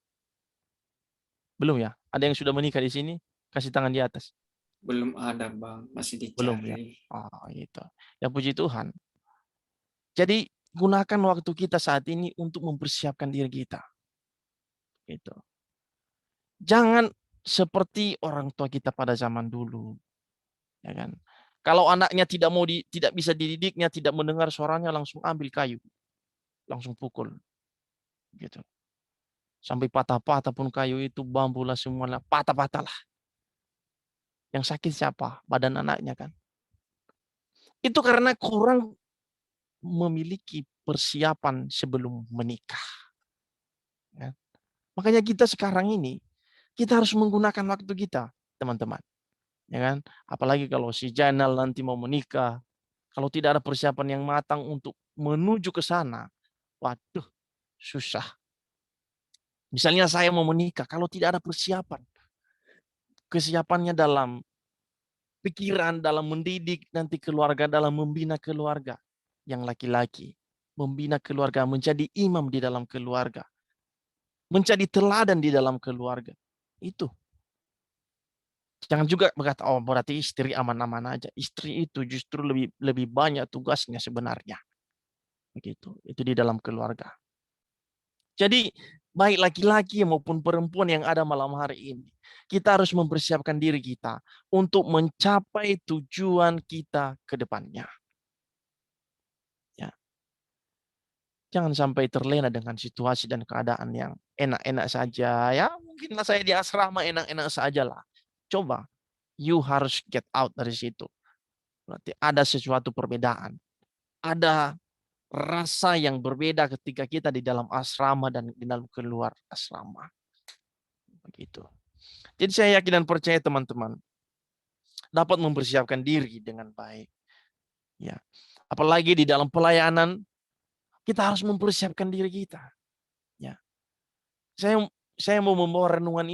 Belum ya? Ada yang sudah menikah di sini? Kasih tangan di atas. Belum ada, Bang. Masih dicari. Belum ya? Oh, gitu. Ya puji Tuhan. Jadi gunakan waktu kita saat ini untuk mempersiapkan diri kita. Gitu. Jangan seperti orang tua kita pada zaman dulu. Ya kan? Kalau anaknya tidak bisa dididiknya, tidak mendengar suaranya, langsung ambil kayu. Langsung pukul. Gitu. Sampai patah-patah pun kayu itu, bambu lah semuanya, patah-patah lah. Yang sakit siapa? Badan anaknya kan. Itu karena kurang memiliki persiapan sebelum menikah. Ya. Makanya kita sekarang ini, kita harus menggunakan waktu kita, teman-teman. Ya kan? Apalagi kalau si Jainal nanti mau menikah, kalau tidak ada persiapan yang matang untuk menuju ke sana, waduh, susah. Misalnya saya mau menikah, kalau tidak ada persiapan, kesiapannya dalam pikiran, dalam mendidik nanti keluarga, dalam membina keluarga yang laki-laki, membina keluarga, menjadi imam di dalam keluarga, menjadi teladan di dalam keluarga. Itu. Jangan juga berkata, oh berarti istri aman-aman aja. Istri itu justru lebih banyak tugasnya sebenarnya. Begitu. Itu di dalam keluarga. Jadi baik laki-laki maupun perempuan yang ada malam hari ini, kita harus mempersiapkan diri kita untuk mencapai tujuan kita ke depannya. Ya. Jangan sampai terlena dengan situasi dan keadaan yang enak-enak saja. Ya, mungkinlah saya di asrama enak-enak saja lah. Coba, you harus get out dari situ. Berarti ada sesuatu perbedaan. Ada rasa yang berbeda ketika kita di dalam asrama dan di dalam keluar asrama. Begitu. Jadi saya yakin dan percaya teman-teman dapat mempersiapkan diri dengan baik. Ya. Apalagi di dalam pelayanan kita harus mempersiapkan diri kita. Ya. Saya mau membawa renungan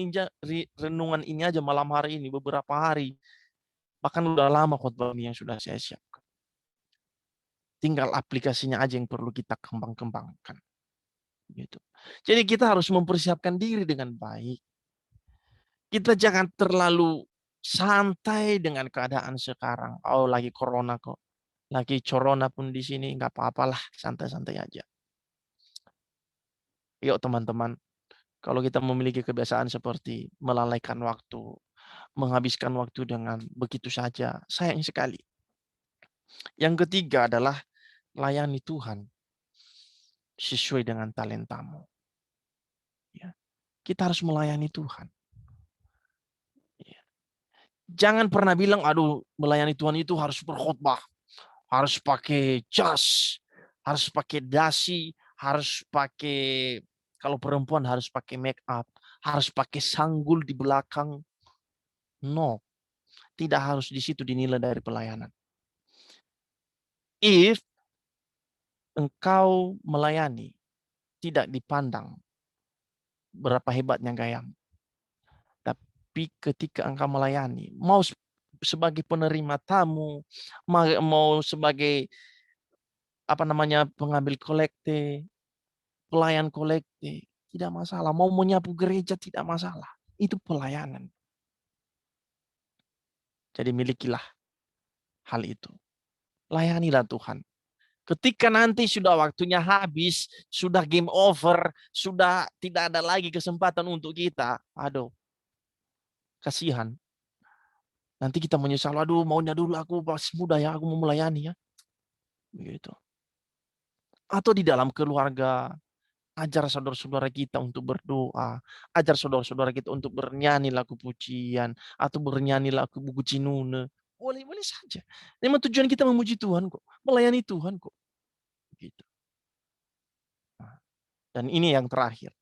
ini aja malam hari ini beberapa hari. Bahkan udah lama khotbah ini yang sudah saya siapkan. Tinggal aplikasinya aja yang perlu kita kembang-kembangkan. Gitu. Jadi kita harus mempersiapkan diri dengan baik. Kita jangan terlalu santai dengan keadaan sekarang. Oh, lagi corona kok. Lagi corona pun di sini nggak apa-apalah, santai-santai aja. Yuk teman-teman, kalau kita memiliki kebiasaan seperti melalaikan waktu, menghabiskan waktu dengan begitu saja, sayang sekali. Yang ketiga adalah layani Tuhan sesuai dengan talentamu. Ya. Kita harus melayani Tuhan. Ya. Jangan pernah bilang, aduh melayani Tuhan itu harus berkhotbah, harus pakai jas, harus pakai dasi, harus pakai, kalau perempuan harus pakai make up, harus pakai sanggul di belakang. No, tidak harus di situ dinilai dari pelayanan. If engkau melayani, tidak dipandang berapa hebatnya gayamu. Tapi ketika engkau melayani, mau sebagai penerima tamu, mau sebagai pengambil kolekte, pelayan kolekte, tidak masalah. Mau menyapu gereja tidak masalah. Itu pelayanan. Jadi milikilah hal itu. Layanilah Tuhan. Ketika nanti sudah waktunya habis, sudah game over, sudah tidak ada lagi kesempatan untuk kita, aduh, kasihan. Nanti kita menyesal, aduh maunya dulu aku pas muda ya, aku mau melayani ya. Begitu. Atau di dalam keluarga, ajar saudara-saudara kita untuk berdoa, ajar saudara-saudara kita untuk bernyanyi lagu pujian, atau bernyanyi lagu buku cinune. Boleh-boleh saja. Memang tujuan kita memuji Tuhan kok, melayani Tuhan kok. Gitu. Dan ini yang terakhir.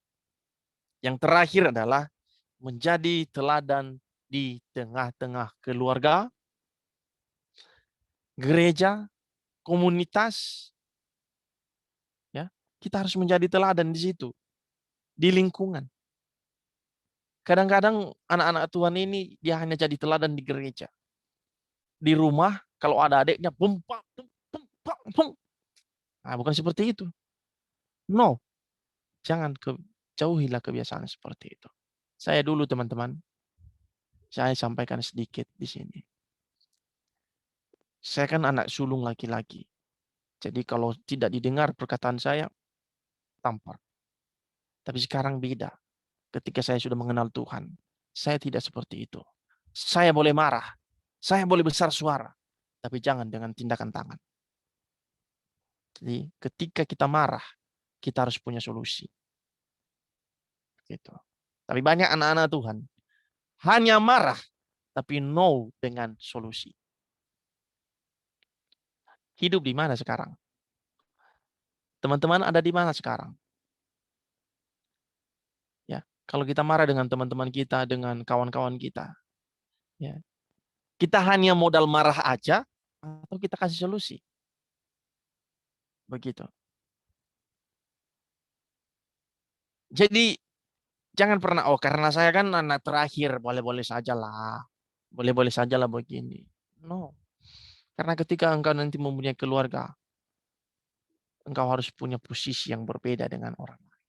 Yang terakhir adalah menjadi teladan di tengah-tengah keluarga, gereja, komunitas. Ya, kita harus menjadi teladan di situ, di lingkungan. Kadang-kadang anak-anak Tuhan ini dia hanya jadi teladan di gereja. Di rumah kalau ada adiknya bumpak. Nah, bukan seperti itu. No. Jangan jauhilah kebiasaan seperti itu. Saya dulu teman-teman, saya sampaikan sedikit di sini. Saya kan anak sulung laki-laki. Jadi kalau tidak didengar perkataan saya, tampar. Tapi sekarang beda. Ketika saya sudah mengenal Tuhan, saya tidak seperti itu. Saya boleh marah, saya boleh besar suara, tapi jangan dengan tindakan tangan. Jadi ketika kita marah, kita harus punya solusi. Gitu. Tapi banyak anak-anak Tuhan hanya marah, tapi no dengan solusi. Hidup di mana sekarang? Teman-teman ada di mana sekarang? Ya, kalau kita marah dengan teman-teman kita, dengan kawan-kawan kita, ya, kita hanya modal marah aja, atau kita kasih solusi? Begitu. Jadi jangan pernah, oh karena saya kan anak terakhir, boleh-boleh saja lah. Boleh-boleh saja lah begini. No. Karena ketika engkau nanti mempunyai keluarga, engkau harus punya posisi yang berbeda dengan orang lain.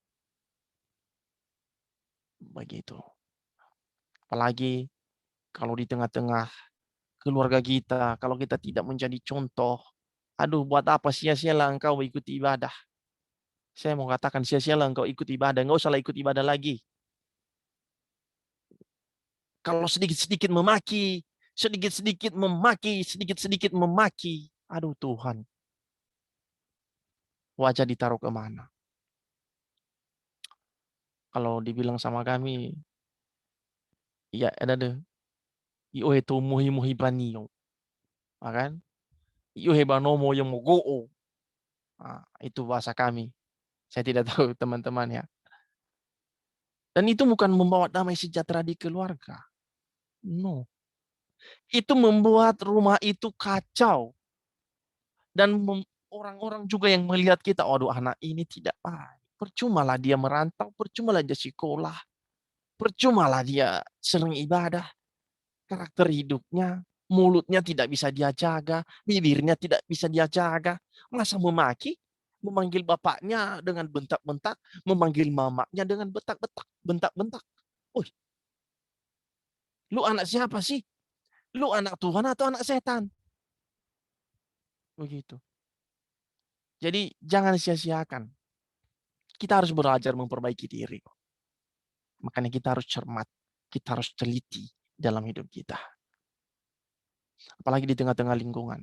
Begitu. Apalagi kalau di tengah-tengah keluarga kita, kalau kita tidak menjadi contoh, Aduh, buat apa sia-sialah engkau ikut ibadah. Saya mau katakan sia-sialah engkau ikut ibadah. Enggak usahlah ikut ibadah lagi. Kalau sedikit-sedikit memaki, sedikit-sedikit memaki, sedikit-sedikit memaki. Aduh Tuhan. Wajah ditaruh kemana? Kalau dibilang sama kami, ya ada deh. Iyo itu muhi-muhi baniyo. Kan? Iyo hebanomo yang mogoo. Nah, itu bahasa kami. Saya tidak tahu teman-teman ya. Dan itu bukan membawa damai sejahtera di keluarga. No. Itu membuat rumah itu kacau. Dan orang-orang juga yang melihat kita, waduh anak ini tidak baik. Percumalah dia merantau, percumalah dia sekolah, percumalah dia sering ibadah. Karakter hidupnya, mulutnya tidak bisa dia jaga, bibirnya tidak bisa dia jaga. Masa memaki, memanggil bapaknya dengan bentak-bentak, memanggil mamanya dengan bentak-bentak, bentak-bentak. Wih, lu anak siapa sih? Lu anak Tuhan atau anak setan? Begitu. Jadi jangan sia-siakan. Kita harus belajar memperbaiki diri. Makanya kita harus cermat, kita harus teliti dalam hidup kita. Apalagi di tengah-tengah lingkungan.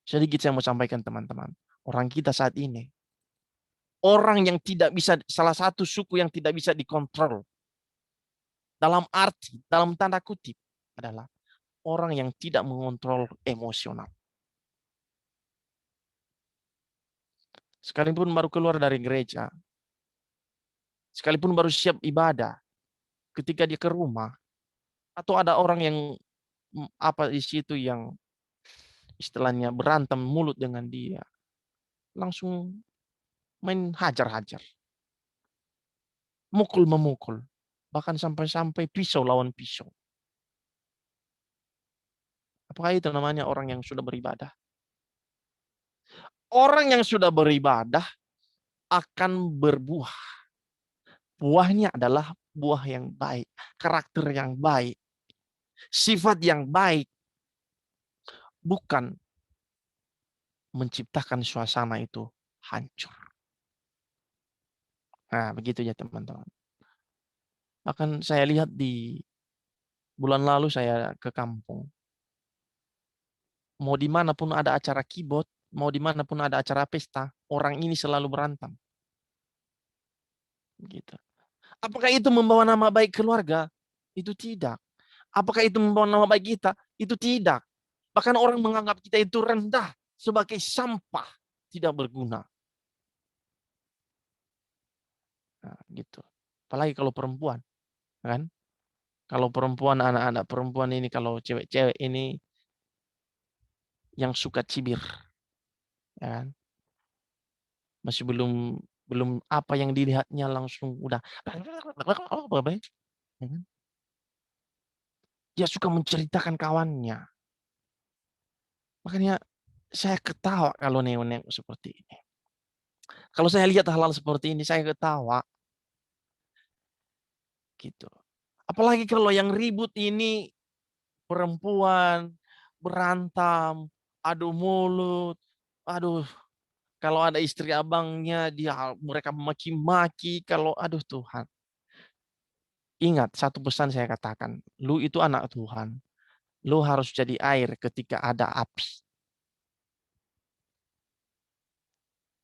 Sedikit saya mau sampaikan teman-teman. Orang kita saat ini, orang yang tidak bisa, salah satu suku yang tidak bisa dikontrol. Dalam arti, dalam tanda kutip, adalah orang yang tidak mengontrol emosional. Sekalipun baru keluar dari gereja, sekalipun baru siap ibadah, ketika dia ke rumah, atau ada orang yang apa di situ yang istilahnya berantem mulut dengan dia, langsung main hajar-hajar, mukul-memukul, bahkan sampai-sampai pisau lawan pisau. Apakah itu namanya orang yang sudah beribadah? Orang yang sudah beribadah akan berbuah. Buahnya adalah buah yang baik, karakter yang baik, sifat yang baik, bukan menciptakan suasana itu hancur. Nah, begitu ya teman-teman. Bahkan saya lihat di bulan lalu saya ke kampung. Mau dimanapun ada acara keyboard, mau dimanapun ada acara pesta, orang ini selalu berantem. Gitu. Apakah itu membawa nama baik keluarga? Itu tidak. Apakah itu membawa nama baik kita? Itu tidak. Bahkan orang menganggap kita itu rendah sebagai sampah, tidak berguna. Nah, gitu. Apalagi kalau perempuan, kan? Kalau perempuan, anak-anak perempuan ini, kalau cewek-cewek ini yang suka cibir, ya kan? Masih belum apa yang dilihatnya langsung udah, ya kan? Dia suka menceritakan kawannya. Makanya saya ketawa kalau nengok seperti ini. Kalau saya lihat hal-hal seperti ini, saya ketawa. Gitu. Apalagi kalau yang ribut ini perempuan, berantem, adu mulut, aduh, kalau ada istri abangnya, mereka maki-maki, kalau aduh Tuhan. Ingat, satu pesan saya katakan, lu itu anak Tuhan, lu harus jadi air ketika ada api.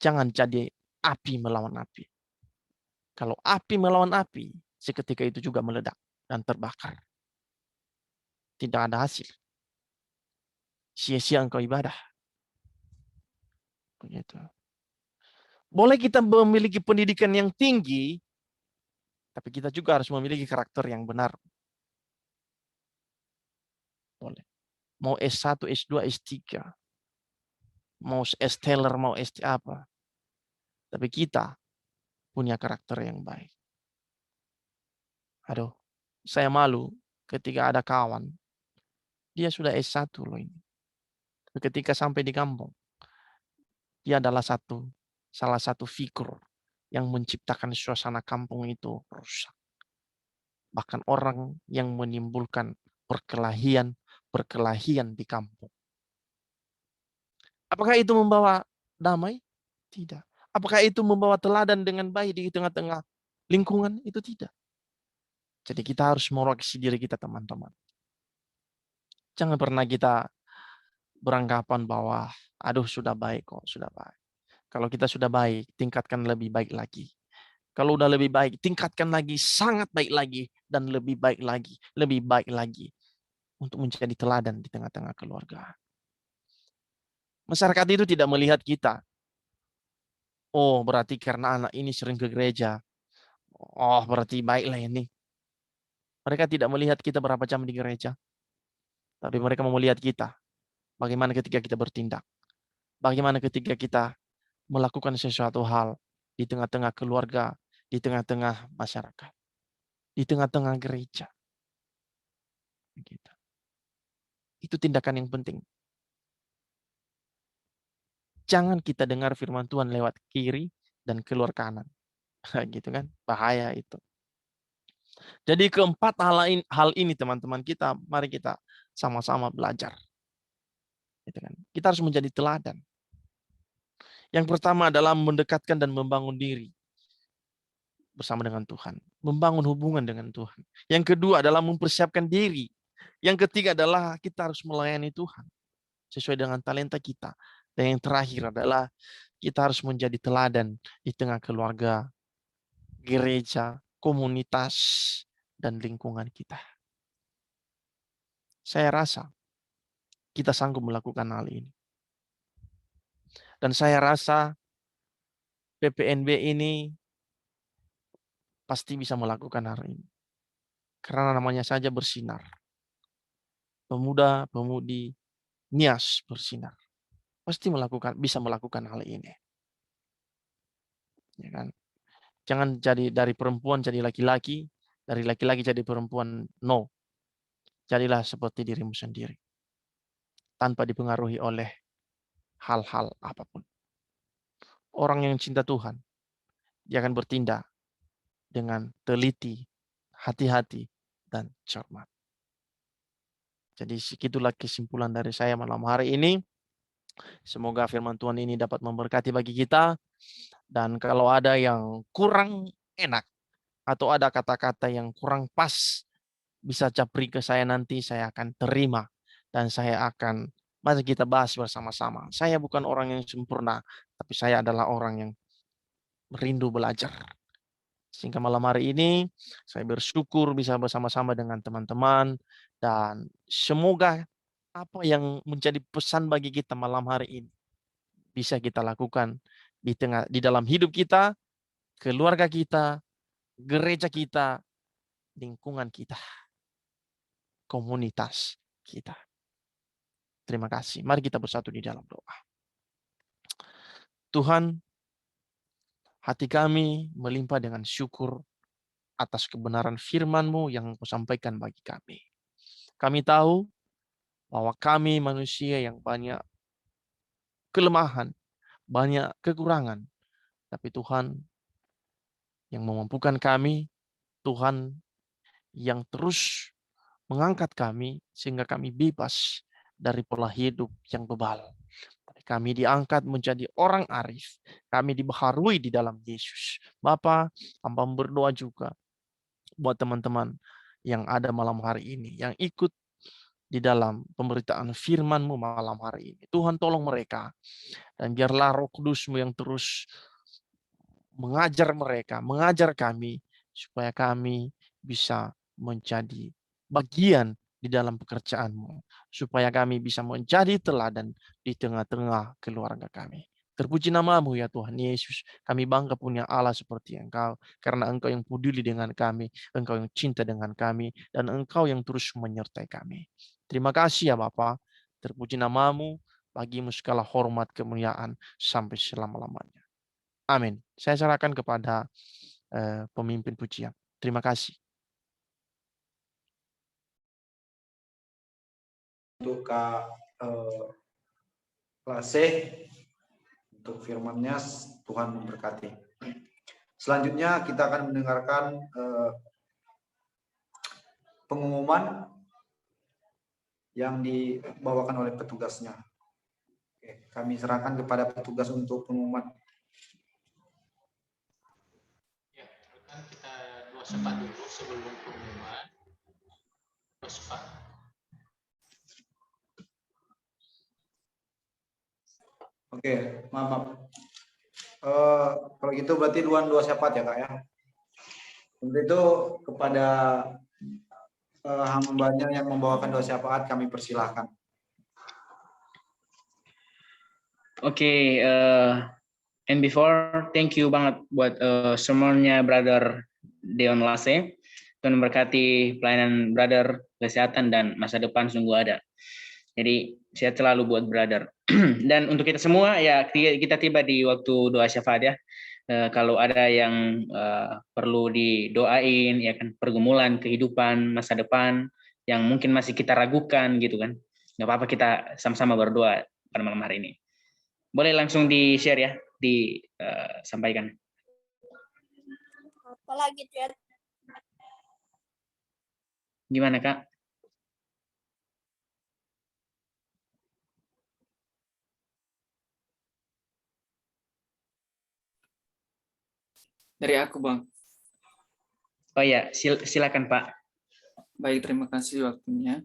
Jangan jadi api melawan api. Kalau api melawan api, seketika itu juga meledak dan terbakar. Tidak ada hasil. Sia-sia engkau ibadah. Begitu. Boleh kita memiliki pendidikan yang tinggi, tapi kita juga harus memiliki karakter yang benar. Boleh. Mau S1, S2, S3. Mau S-teller, mau S apa. Tapi kita punya karakter yang baik. Aduh, saya malu ketika ada kawan. Dia sudah S1 loh ini. Ketika sampai di kampung, dia adalah salah satu figur yang menciptakan suasana kampung itu rusak. Bahkan orang yang menimbulkan perkelahian di kampung. Apakah itu membawa damai? Tidak. Apakah itu membawa teladan dengan baik di tengah-tengah lingkungan? Itu tidak. Jadi kita harus mengoreksi diri kita, teman-teman. Jangan pernah kita beranggapan bahwa, aduh sudah baik kok, sudah baik. Kalau kita sudah baik, tingkatkan lebih baik lagi. Kalau udah lebih baik, tingkatkan lagi, sangat baik lagi, dan lebih baik lagi, untuk menjadi teladan di tengah-tengah keluarga. Masyarakat itu tidak melihat kita. Oh, berarti karena anak ini sering ke gereja. Oh, berarti baiklah ini. Mereka tidak melihat kita berapa jam di gereja. Tapi mereka mau melihat kita. Bagaimana ketika kita bertindak. Bagaimana ketika kita melakukan sesuatu hal di tengah-tengah keluarga, di tengah-tengah masyarakat, di tengah-tengah gereja. Begitu. Itu tindakan yang penting. Jangan kita dengar firman Tuhan lewat kiri dan keluar kanan. Gitu kan? Bahaya itu. Jadi keempat hal ini teman-teman kita, mari kita sama-sama belajar. Gitu kan? Kita harus menjadi teladan. Yang pertama adalah mendekatkan dan membangun diri bersama dengan Tuhan. Membangun hubungan dengan Tuhan. Yang kedua adalah mempersiapkan diri. Yang ketiga adalah kita harus melayani Tuhan sesuai dengan talenta kita. Dan yang terakhir adalah kita harus menjadi teladan di tengah keluarga, gereja, komunitas, dan lingkungan kita. Saya rasa kita sanggup melakukan hal ini. Dan saya rasa PPNB ini pasti bisa melakukan hal ini. Karena namanya saja bersinar. Pemuda-pemudi Nias bersinar. Pasti bisa melakukan hal ini. Ya kan? Jangan jadi dari perempuan jadi laki-laki, dari laki-laki jadi perempuan. No. Jadilah seperti dirimu sendiri. Tanpa dipengaruhi oleh hal-hal apapun. Orang yang cinta Tuhan, dia akan bertindak dengan teliti, hati-hati, dan cermat. Jadi segitulah kesimpulan dari saya malam hari ini. Semoga firman Tuhan ini dapat memberkati bagi kita. Dan kalau ada yang kurang enak, atau ada kata-kata yang kurang pas, bisa capri ke saya nanti, saya akan terima. Dan saya akan, mari kita bahas bersama-sama. Saya bukan orang yang sempurna, tapi saya adalah orang yang merindu belajar. Sehingga malam hari ini, saya bersyukur bisa bersama-sama dengan teman-teman. Dan semoga apa yang menjadi pesan bagi kita malam hari ini bisa kita lakukan di dalam hidup kita, keluarga kita, gereja kita, lingkungan kita, komunitas kita. Terima kasih. Mari kita bersatu di dalam doa. Tuhan, hati kami melimpah dengan syukur atas kebenaran firman-Mu yang Kau sampaikan bagi kami. Kami tahu bahwa kami manusia yang banyak kelemahan, banyak kekurangan. Tapi Tuhan yang memampukan kami, Tuhan yang terus mengangkat kami sehingga kami bebas dari pola hidup yang bebal. Kami diangkat menjadi orang arif. Kami dibaharui di dalam Yesus. Bapa, hamba berdoa juga buat teman-teman yang ada malam hari ini, yang ikut di dalam pemberitaan firman-Mu malam hari ini. Tuhan tolong mereka. Dan biarlah Roh Kudus-Mu yang terus mengajar mereka, mengajar kami, supaya kami bisa menjadi bagian di dalam pekerjaan-Mu, supaya kami bisa menjadi teladan di tengah-tengah keluarga kami. Terpuji nama-Mu ya Tuhan Yesus. Kami bangga punya Allah seperti Engkau, karena Engkau yang peduli dengan kami, Engkau yang cinta dengan kami, dan Engkau yang terus menyertai kami. Terima kasih ya Bapa. Terpuji nama-Mu, bagimu segala hormat kemuliaan sampai selama-lamanya. Amin. Saya serahkan kepada pemimpin pujian. Terima kasih. Untuk Kak Klase, untuk firman-Nya, Tuhan memberkati. Selanjutnya kita akan mendengarkan pengumuman yang dibawakan oleh petugasnya. Oke, kami serahkan kepada petugas untuk pengumuman. Ya, kan kita dua syafaat dulu sebelum pengumuman. Dua syafaat. Oke, maaf. Kalau gitu berarti dua syafaat ya Kak ya. Untuk itu kepada hambanya yang membawakan dua syafaat kami persilahkan. Oke, and before, thank you banget buat sermonnya Brother Deon Lase. Tuhan memberkati pelayanan Brother, kesehatan dan masa depan sungguh ada. Jadi sehat selalu buat Brother. Dan untuk kita semua ya kita tiba di waktu doa syafaat ya. Kalau ada yang perlu didoain ya kan, pergumulan kehidupan masa depan yang mungkin masih kita ragukan gitu kan, nggak apa-apa, kita sama-sama berdoa pada malam hari ini. Boleh langsung di-share ya, disampaikan. Apalagi chat. Gimana Kak? Dari aku, Bang. Oh ya, silakan Pak. Baik, terima kasih waktunya.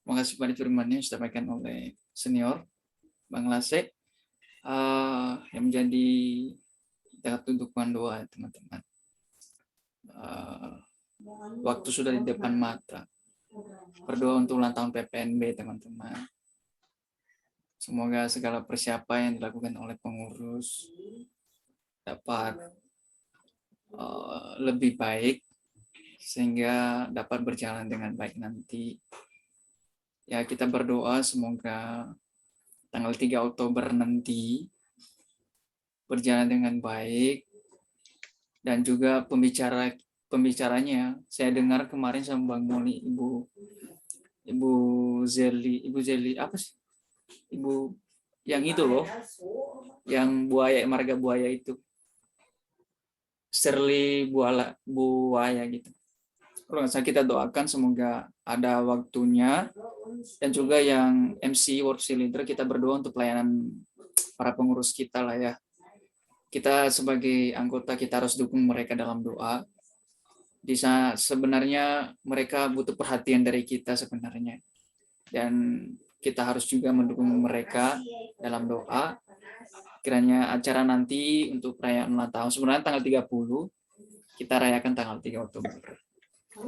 Terima kasih pada firman-Nya yang disampaikan oleh senior Bang Lase, yang menjadi kita tuntukan doa teman-teman. Waktu sudah di depan mata. Berdoa untuk ulang tahun PPNB teman-teman. Semoga segala persiapan yang dilakukan oleh pengurus dapat lebih baik sehingga dapat berjalan dengan baik nanti. Ya, kita berdoa semoga tanggal 3 Oktober nanti berjalan dengan baik, dan juga pembicaranya saya dengar kemarin sama Bang Moni, Ibu Zeli apa sih? Ibu yang itu loh, yang buaya, marga buaya itu. Shirley buaya gitu. Kalau kita doakan semoga ada waktunya, dan juga yang MC World Cylinder kita berdoa untuk pelayanan para pengurus kita lah ya. Kita sebagai anggota kita harus dukung mereka dalam doa. Sebenarnya mereka butuh perhatian dari kita sebenarnya, dan kita harus juga mendukung mereka dalam doa. Kiranya acara nanti untuk perayaan ulang tahun sebenarnya tanggal 30, kita rayakan tanggal 3 Oktober.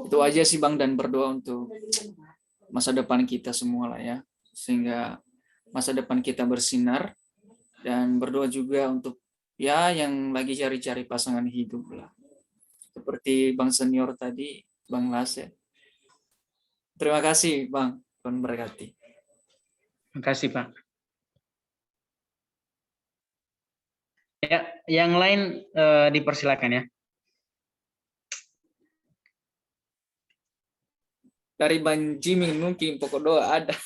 Itu aja sih Bang, dan berdoa untuk masa depan kita semua lah ya, sehingga masa depan kita bersinar, dan berdoa juga untuk ya yang lagi cari-cari pasangan hidup lah. Seperti Bang Senior tadi, Bang Lase. Terima kasih Bang, Tuhan berkati. Terima kasih Pak. Ya, yang lain dipersilakan ya. Dari Bang Jimmy mungkin pokok doa ada.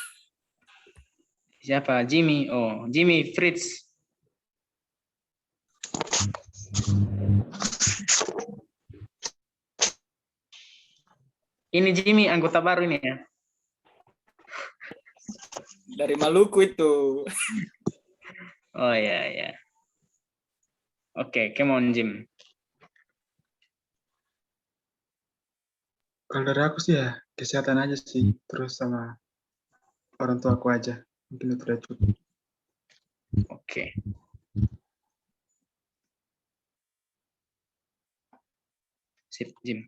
Siapa? Jimmy. Oh, Jimmy Fritz. Ini Jimmy anggota baru ini ya. Dari Maluku itu. Oh ya ya. Oke, come on Jim. Kalau dari aku sih ya kesehatan aja sih, terus sama orang tua aku aja, mungkin itu udah cukup. Oke. Sip Jim.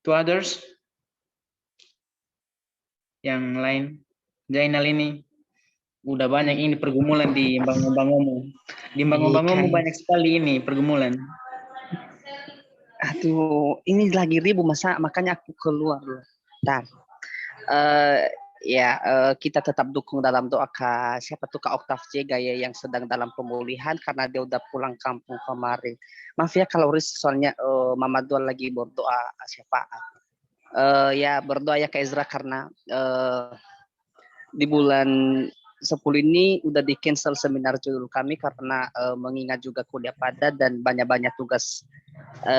To others? Yang lain? Jainal ini udah banyak ini pergumulan di Bangun-Bangunmu. Di Bangun-Bangunmu banyak sekali ini pergumulan. Aduh, ini lagi ribu makanya aku keluar dulu. Kita tetap dukung dalam doa siapa tuh Kak Oktav Jega ya, yang sedang dalam pemulihan karena dia udah pulang kampung kemarin. Maaf ya kalau soalnya Mama Dua lagi berdoa syafaat. Ya berdoa ya Kak Ezra karena di bulan 10 ini udah di cancel seminar judul kami karena mengingat juga kuliah padat dan banyak-banyak tugas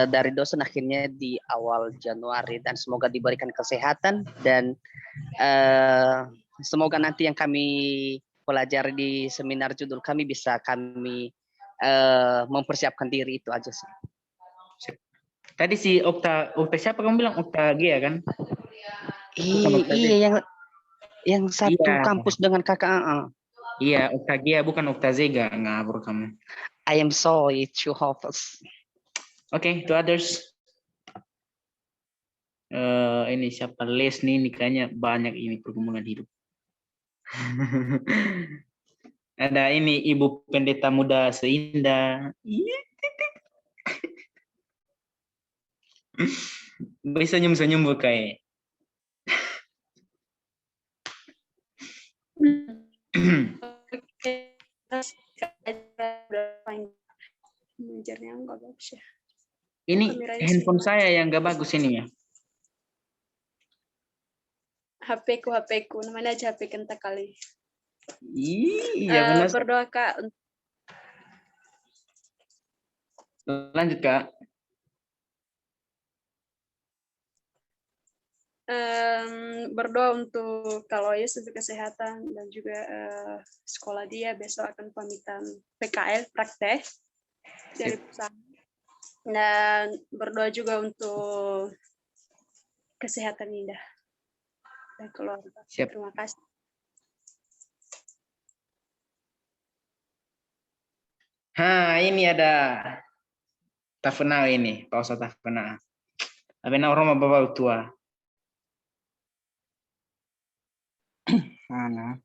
dari dosen, akhirnya di awal Januari, dan semoga diberikan kesehatan dan semoga nanti yang kami pelajari di seminar judul kami bisa kami mempersiapkan diri, itu aja sih. Tadi si Okta siapa kamu bilang? Okta Gia kan? Bukan Okta Iya, Zega. yang satu Iya. kampus dengan kakak. Iya, Okta Gia bukan Okta Zega, ngabur kamu. I am sorry to hosts. Oke, to others. Ini siapa? Les nih kayaknya banyak ini pergumulan hidup. Ada ini Ibu Pendeta Muda Seindah. Bisa senyum-senyum bukai. Mengajarnya enggak bagus ya. Ini Kameranya handphone sih. saya yang nggak bagus ini ya. HP ku, namanya aja HP kentak kali. Iya benar. Berdoa Kak. Lanjut Kak. Berdoa untuk kalau Yesus kesehatan dan juga sekolah dia besok akan pamitan PKL praktek dari perusahaan, dan berdoa juga untuk kesehatan Indah dan keluarga. Siap. Terima kasih. Ini ada Tafena ini, pausa Tafena. Abena orang bawa tua. Mana?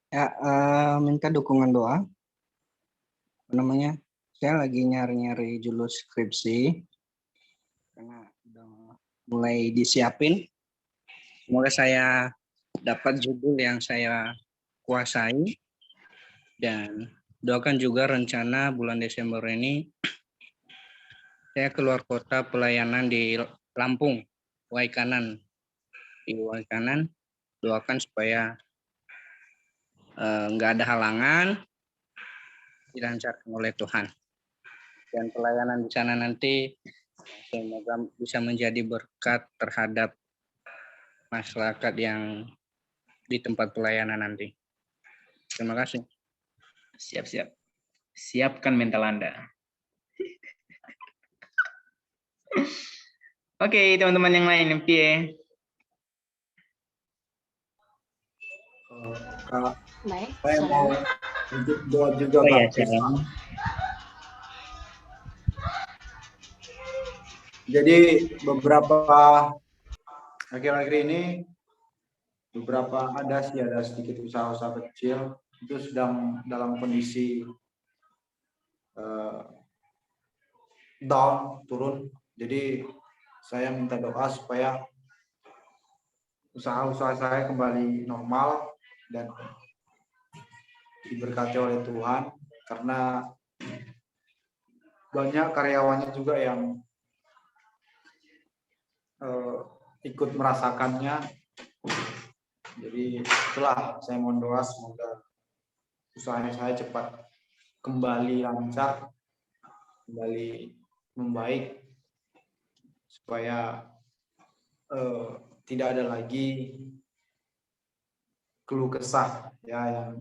Ya, minta dukungan doa. Apa namanya? Saya lagi nyari-nyari judul skripsi karena udah mulai disiapin. Semoga saya dapat judul yang saya kuasai, dan doakan juga rencana bulan Desember ini saya keluar kota pelayanan di Lampung, Waikanan. Di Waikanan, doakan supaya nggak ada halangan, dilancarkan oleh Tuhan. Dan pelayanan di sana nanti semoga bisa menjadi berkat terhadap masyarakat yang di tempat pelayanan nanti. Terima kasih. Siap-siap. Siapkan mental Anda. Oke, teman-teman yang lain, Pie. Kak, Baik. saya mau untuk doa juga Oh ya, Kak. Jadi beberapa akhir-akhir ini ada sedikit usaha-usaha kecil itu sedang dalam kondisi down, turun. Jadi saya minta doa supaya usaha-usaha saya kembali normal dan diberkati oleh Tuhan, karena banyak karyawannya juga yang ikut merasakannya. Jadi itulah saya mohon doa semoga usaha saya cepat kembali lancar, kembali membaik, supaya tidak ada lagi keluh kesah ya yang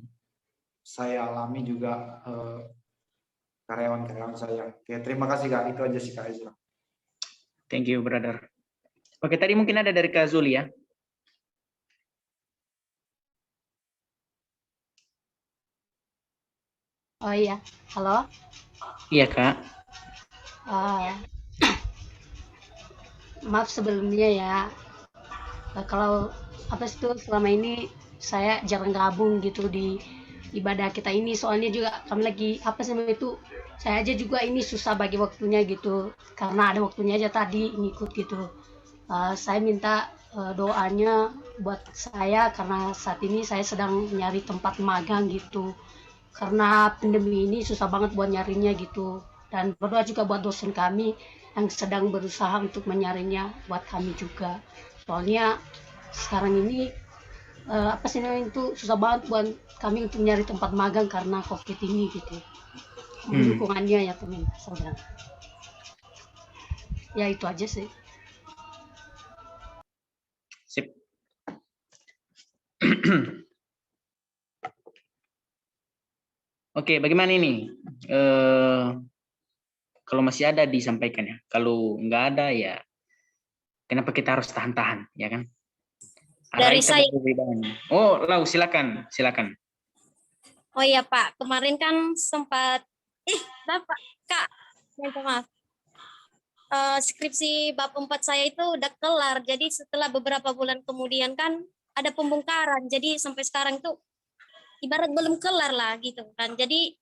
saya alami juga karyawan-karyawan saya. Oke, terima kasih Kak. Itu aja sih Kak Ezra. Thank you, brother. Oke, tadi mungkin ada dari Kak Zuli ya. Oh iya, halo. Iya Kak. Maaf sebelumnya ya. Kalau apa sih tuh selama ini saya jarang gabung gitu di ibadah kita ini, soalnya juga kami lagi apa sih itu, saya aja juga ini susah bagi waktunya gitu karena ada waktunya aja tadi ngikut gitu. Saya minta doanya buat saya karena saat ini saya sedang nyari tempat magang gitu, karena pandemi ini susah banget buat nyarinya gitu. Dan berdoa juga buat dosen kami yang sedang berusaha untuk menyarinya buat kami juga, soalnya sekarang ini apa sih namanya itu susah banget buat kami untuk nyari tempat magang karena COVID ini gitu. Dukungannya ya teman saudara. Ya itu aja sih. Sip. Oke, bagaimana ini? Kalau masih ada disampaikan ya. Kalau nggak ada ya, kenapa kita harus tahan-tahan, ya kan? Dari saya. Oh, Lau, silakan. Oh iya Pak, kemarin kan sempat, Bapak, Kak, minta maaf. Skripsi bab 4 saya itu udah kelar, jadi setelah beberapa bulan kemudian kan ada pembongkaran, jadi sampai sekarang tuh ibarat belum kelar lah gitu kan. Jadi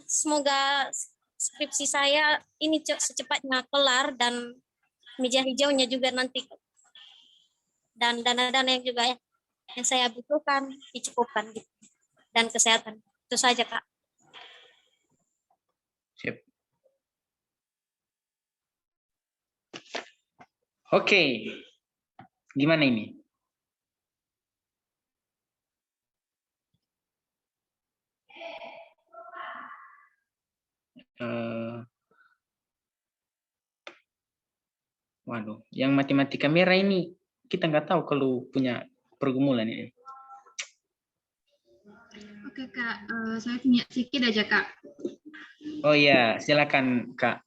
semoga skripsi saya ini secepatnya kelar dan meja hijaunya juga nanti, dan dana-dana yang juga yang saya butuhkan dicukupkan gitu. Dan kesehatan. Itu saja, Kak. Sip. Oke. Gimana ini? Waduh, yang matematika merah ini kita nggak tahu kalau punya pergumulan ini. Oke Kak, saya punya sedikit aja Kak. Oh iya, silakan Kak.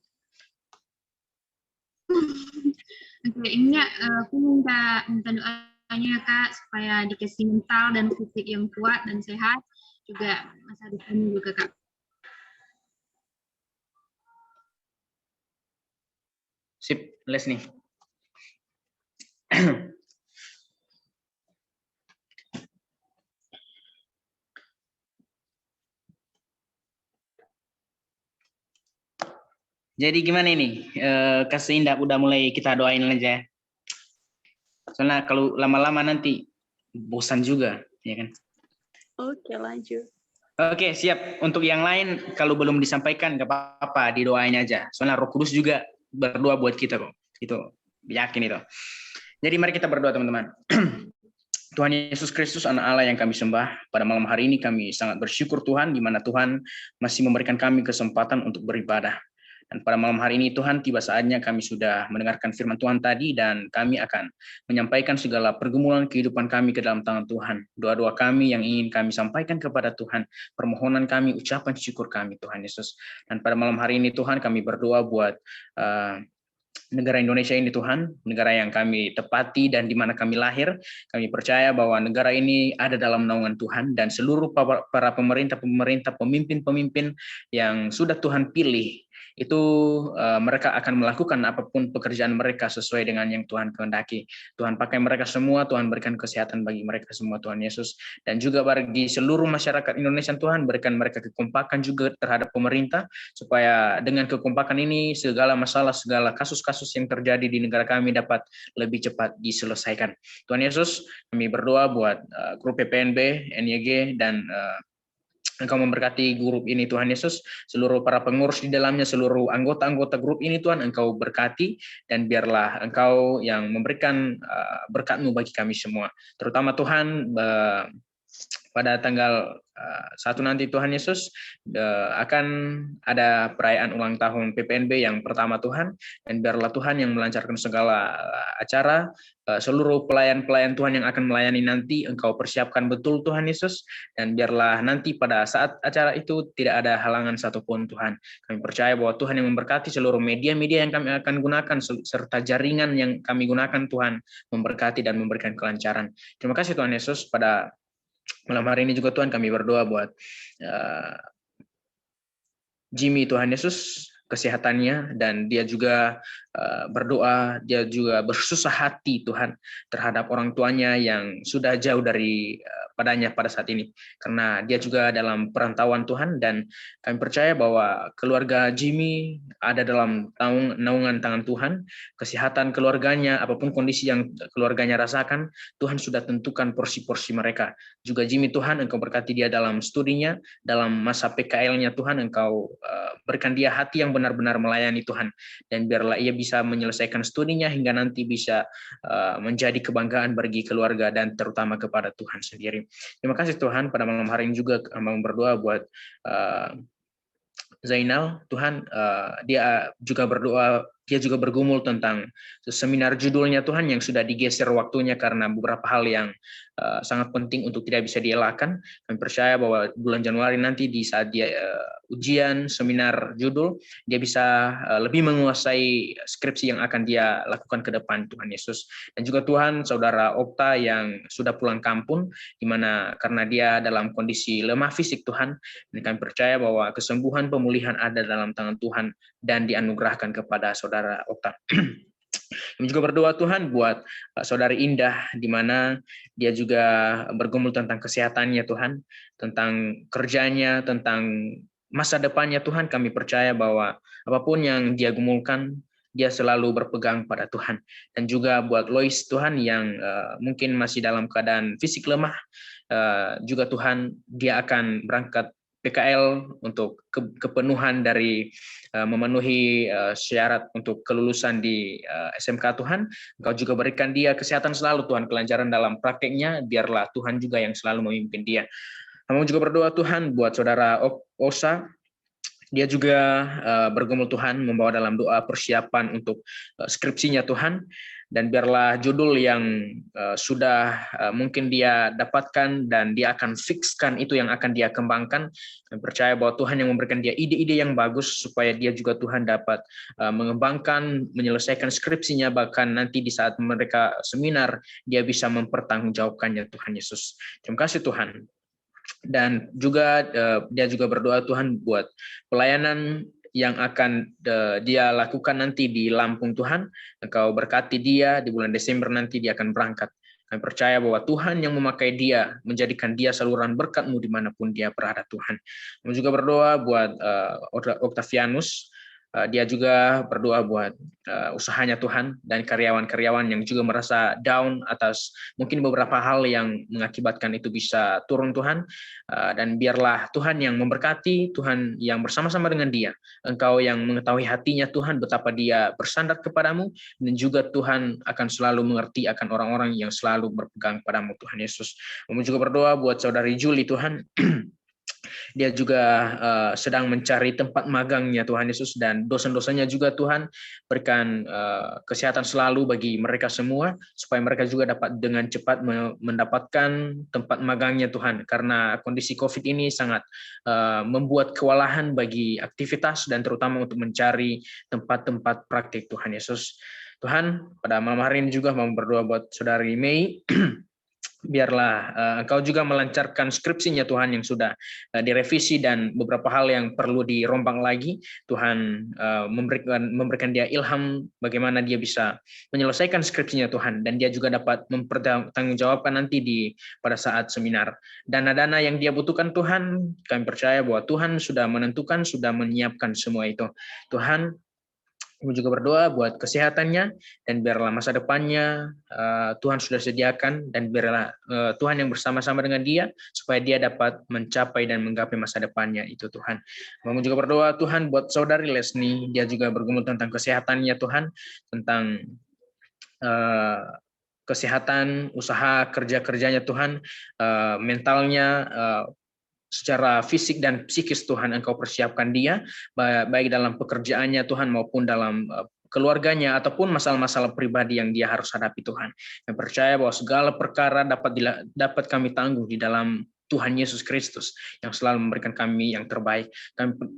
Oke, ini aku minta doanya Kak supaya dikasih mental dan fisik yang kuat dan sehat, juga masa depan juga Kak. Sip, les nih. Jadi gimana ini? Kak Indah udah mulai kita doain aja. Soalnya kalau lama-lama nanti bosan juga, ya kan? Oke, lanjut. Oke, siap. Untuk yang lain, kalau belum disampaikan, nggak apa-apa, didoain aja. Soalnya Roh Kudus juga berdoa buat kita kok. Itu, yakin itu. Jadi mari kita berdoa, teman-teman. Tuhan Yesus Kristus, anak Allah yang kami sembah, pada malam hari ini kami sangat bersyukur Tuhan, di mana Tuhan masih memberikan kami kesempatan untuk beribadah. Dan pada malam hari ini Tuhan, tiba saatnya kami sudah mendengarkan firman Tuhan tadi, dan kami akan menyampaikan segala pergumulan kehidupan kami ke dalam tangan Tuhan. Doa-doa kami yang ingin kami sampaikan kepada Tuhan, permohonan kami, ucapan syukur kami Tuhan Yesus. Dan pada malam hari ini Tuhan, kami berdoa buat negara Indonesia ini Tuhan, negara yang kami tepati dan di mana kami lahir. Kami percaya bahwa negara ini ada dalam naungan Tuhan, dan seluruh para pemerintah, pemimpin-pemimpin yang sudah Tuhan pilih, itu mereka akan melakukan apapun pekerjaan mereka sesuai dengan yang Tuhan kehendaki. Tuhan pakai mereka semua, Tuhan berikan kesehatan bagi mereka semua Tuhan Yesus, dan juga bagi seluruh masyarakat Indonesia Tuhan, berikan mereka kekompakan juga terhadap pemerintah, supaya dengan kekompakan ini segala masalah, segala kasus-kasus yang terjadi di negara kami dapat lebih cepat diselesaikan. Tuhan Yesus, kami berdoa buat grup PPNB, NYG, dan Engkau memberkati grup ini Tuhan Yesus, seluruh para pengurus di dalamnya, seluruh anggota-anggota grup ini Tuhan, Engkau berkati, dan biarlah Engkau yang memberikan berkat-Mu bagi kami semua. Terutama Tuhan, pada tanggal 1 nanti Tuhan Yesus akan ada perayaan ulang tahun PPNB yang pertama Tuhan, dan biarlah Tuhan yang melancarkan segala acara, seluruh pelayan-pelayan Tuhan yang akan melayani nanti Engkau persiapkan betul Tuhan Yesus, dan biarlah nanti pada saat acara itu tidak ada halangan satupun Tuhan. Kami percaya bahwa Tuhan yang memberkati seluruh media-media yang kami akan gunakan serta jaringan yang kami gunakan, Tuhan memberkati dan memberikan kelancaran. Terima kasih Tuhan Yesus. Pada malam hari ini juga Tuhan kami berdoa buat Jimmy Tuhan Yesus, kesehatannya, dan dia juga berdoa, dia juga bersusah hati Tuhan terhadap orang tuanya yang sudah jauh dari padanya pada saat ini, karena dia juga dalam perantauan Tuhan, dan kami percaya bahwa keluarga Jimmy ada dalam naungan tangan Tuhan. Kesehatan keluarganya, apapun kondisi yang keluarganya rasakan, Tuhan sudah tentukan porsi-porsi mereka. Juga Jimmy Tuhan, Engkau berkati dia dalam studinya, dalam masa PKL-nya Tuhan, Engkau berikan dia hati yang benar-benar melayani Tuhan, dan biarlah ia bisa menyelesaikan studinya hingga nanti bisa menjadi kebanggaan bagi keluarga dan terutama kepada Tuhan sendiri. Terima kasih Tuhan. Pada malam hari ini juga kami berdoa buat Zainal, Tuhan, dia juga berdoa, dia juga bergumul tentang seminar judulnya Tuhan yang sudah digeser waktunya karena beberapa hal yang sangat penting untuk tidak bisa dielakkan. Kami percaya bahwa bulan Januari nanti di saat dia ujian seminar judul, dia bisa lebih menguasai skripsi yang akan dia lakukan ke depan, Tuhan Yesus. Dan juga Tuhan, saudara Okta yang sudah pulang kampung, di mana karena dia dalam kondisi lemah fisik Tuhan, dan kami percaya bahwa kesembuhan pemulihan ada dalam tangan Tuhan dan dianugerahkan kepada saudara Okta. Kami juga berdoa Tuhan buat saudari Indah, di mana dia juga bergumul tentang kesehatannya Tuhan, tentang kerjanya, tentang masa depannya Tuhan. Kami percaya bahwa apapun yang dia gumulkan, dia selalu berpegang pada Tuhan. Dan juga buat Lois Tuhan yang mungkin masih dalam keadaan fisik lemah, juga Tuhan, dia akan berangkat PKL untuk kepenuhan dari memenuhi syarat untuk kelulusan di SMK Tuhan. Engkau juga berikan dia kesehatan selalu Tuhan, kelancaran dalam prakteknya, biarlah Tuhan juga yang selalu memimpin dia. Kami juga berdoa Tuhan buat saudara Osa, dia juga bergumul Tuhan, membawa dalam doa persiapan untuk skripsinya Tuhan, dan biarlah judul yang sudah mungkin dia dapatkan dan dia akan fixkan itu yang akan dia kembangkan. Dan percaya bahwa Tuhan yang memberikan dia ide-ide yang bagus supaya dia juga Tuhan dapat mengembangkan, menyelesaikan skripsinya, bahkan nanti di saat mereka seminar dia bisa mempertanggungjawabkannya Tuhan Yesus. Terima kasih Tuhan. Dan juga dia juga berdoa Tuhan buat pelayanan yang akan dia lakukan nanti di Lampung Tuhan. Engkau berkati dia, di bulan Desember nanti dia akan berangkat. Kami percaya bahwa Tuhan yang memakai dia, menjadikan dia saluran berkat-Mu dimanapun dia berada Tuhan. Kami juga berdoa buat Octavianus. Dia juga berdoa buat usahanya Tuhan, dan karyawan-karyawan yang juga merasa down atas mungkin beberapa hal yang mengakibatkan itu bisa turun Tuhan. Dan biarlah Tuhan yang memberkati, Tuhan yang bersama-sama dengan dia. Engkau yang mengetahui hatinya Tuhan, betapa dia bersandar kepadamu, dan juga Tuhan akan selalu mengerti akan orang-orang yang selalu berpegang padamu Tuhan Yesus. Kami juga berdoa buat saudari Julie Tuhan. Dia juga sedang mencari tempat magangnya Tuhan Yesus, dan dosen-dosennya juga Tuhan berikan kesehatan selalu bagi mereka semua, supaya mereka juga dapat dengan cepat mendapatkan tempat magangnya Tuhan, karena kondisi COVID ini sangat membuat kewalahan bagi aktivitas dan terutama untuk mencari tempat-tempat praktik Tuhan Yesus. Tuhan, pada malam hari ini juga mau berdoa buat saudari Mei. Biarlah Engkau juga melancarkan skripsinya Tuhan yang sudah direvisi, dan beberapa hal yang perlu dirombak lagi. Tuhan memberikan dia ilham bagaimana dia bisa menyelesaikan skripsinya Tuhan, dan dia juga dapat mempertanggungjawabkan nanti pada saat seminar. Dana-dana yang dia butuhkan Tuhan, kami percaya bahwa Tuhan sudah menentukan, sudah menyiapkan semua itu. Tuhan, kami juga berdoa buat kesehatannya, dan biarlah masa depannya Tuhan sudah sediakan, dan biarlah Tuhan yang bersama-sama dengan dia supaya dia dapat mencapai dan menggapai masa depannya itu Tuhan. Kami juga berdoa Tuhan buat saudari Lesni, dia juga bergumul tentang kesehatannya Tuhan, tentang kesehatan, usaha kerja-kerjanya Tuhan, mentalnya, secara fisik dan psikis Tuhan Engkau persiapkan dia, baik dalam pekerjaannya Tuhan maupun dalam keluarganya ataupun masalah-masalah pribadi yang dia harus hadapi Tuhan. Yang percaya bahwa segala perkara dapat kami tanggung di dalam Tuhan Yesus Kristus yang selalu memberikan kami yang terbaik.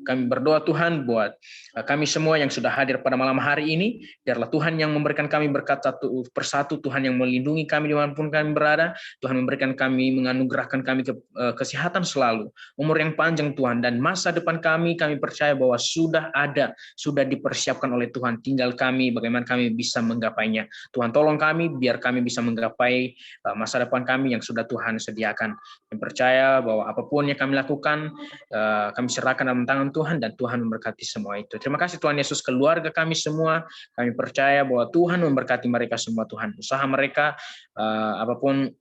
Kami berdoa Tuhan buat kami semua yang sudah hadir pada malam hari ini, biarlah Tuhan yang memberikan kami berkat satu persatu, Tuhan yang melindungi kami dimanapun kami berada, Tuhan memberikan kami, menganugerahkan kami kesehatan selalu, umur yang panjang Tuhan, dan masa depan kami percaya bahwa sudah ada, sudah dipersiapkan oleh Tuhan, tinggal kami bagaimana kami bisa menggapainya. Tuhan tolong kami biar kami bisa menggapai masa depan kami yang sudah Tuhan sediakan. Kami percaya bahwa apapun yang kami lakukan, kami serahkan dalam tangan Tuhan, dan Tuhan memberkati semua itu. Terima kasih Tuhan Yesus, keluarga kami semua, kami percaya bahwa Tuhan memberkati mereka semua Tuhan. Usaha mereka, apapun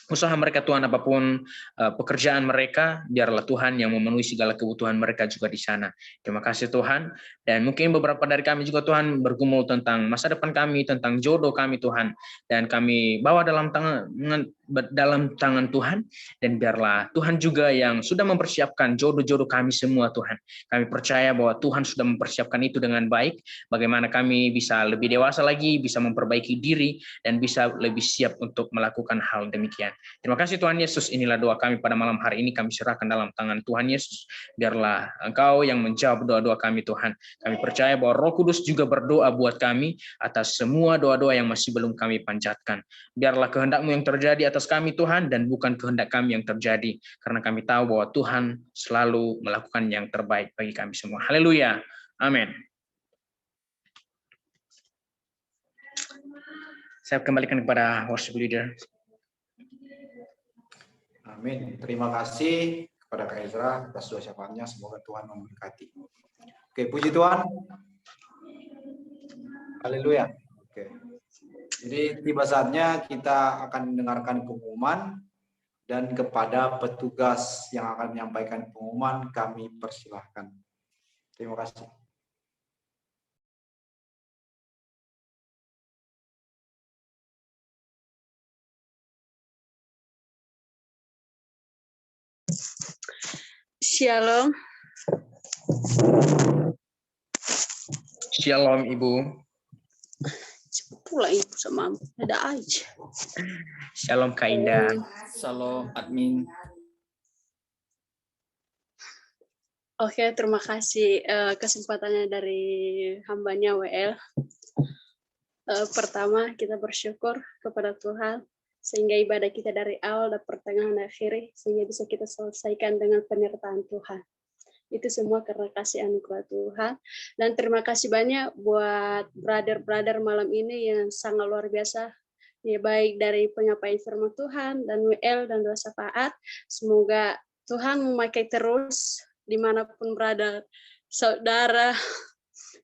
usaha mereka Tuhan, apapun pekerjaan mereka, biarlah Tuhan yang memenuhi segala kebutuhan mereka juga di sana. Terima kasih Tuhan. Dan mungkin beberapa dari kami juga Tuhan bergumul tentang masa depan kami, tentang jodoh kami Tuhan, dan kami bawa dalam tangan dalam tangan Tuhan, dan biarlah Tuhan juga yang sudah mempersiapkan jodoh-jodoh kami semua Tuhan. Kami percaya bahwa Tuhan sudah mempersiapkan itu dengan baik, bagaimana kami bisa lebih dewasa lagi, bisa memperbaiki diri, dan bisa lebih siap untuk melakukan hal demikian. Terima kasih Tuhan Yesus, inilah doa kami pada malam hari ini, kami serahkan dalam tangan Tuhan Yesus. Biarlah Engkau yang menjawab doa-doa kami Tuhan. Kami percaya bahwa Roh Kudus juga berdoa buat kami atas semua doa-doa yang masih belum kami panjatkan. Biarlah kehendak-Mu yang terjadi atas kami Tuhan, dan bukan kehendak kami yang terjadi, karena kami tahu bahwa Tuhan selalu melakukan yang terbaik bagi kami semua. Haleluya. Amin. Saya kembalikan kepada worship leader. Amin. Terima kasih kepada Kak Ezra atas doa syafaatnya. Semoga Tuhan memberkati. Oke, puji Tuhan. Haleluya. Oke. Jadi tiba saatnya kita akan mendengarkan pengumuman, dan kepada petugas yang akan menyampaikan pengumuman kami persilahkan. Terima kasih. Shalom. Shalom Ibu. Pula ibu sama ada aja. Shalom Kak Indah. Shalom admin. Oke, terima kasih kesempatannya dari hambanya WL. Pertama, kita bersyukur kepada Tuhan sehingga ibadah kita dari awal dan pertengahan dan akhir sehingga bisa kita selesaikan dengan penyertaan Tuhan. Itu semua karena kasih anugerah Tuhan. Dan terima kasih banyak buat brother-brother malam ini yang sangat luar biasa. Ya, baik dari penyampaian firman Tuhan dan WL dan doa syafaat. Semoga Tuhan memakai terus dimanapun berada. Saudara,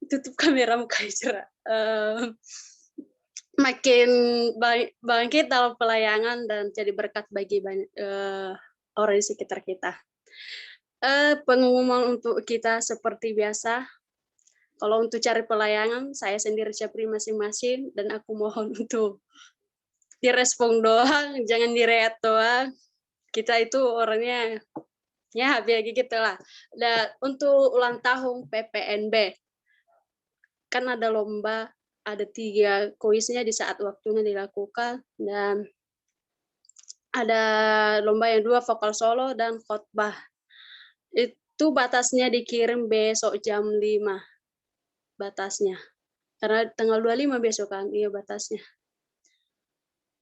tutup kamera Kak Ezra. Makin bangkit dalam pelayanan dan jadi berkat bagi banyak orang di sekitar kita. Pengumuman untuk kita seperti biasa. Kalau untuk cari pelayanan, saya sendiri capri masing-masing, dan aku mohon untuk direspon doang, jangan direat doang. Kita itu orangnya ya biar gitu lah. Dan untuk ulang tahun PPNB, kan ada lomba, ada 3 kuisnya di saat waktunya dilakukan, dan ada lomba yang 2 vokal solo dan khotbah. Itu batasnya dikirim besok jam 5 batasnya, karena tanggal 25 besok kan, iya batasnya.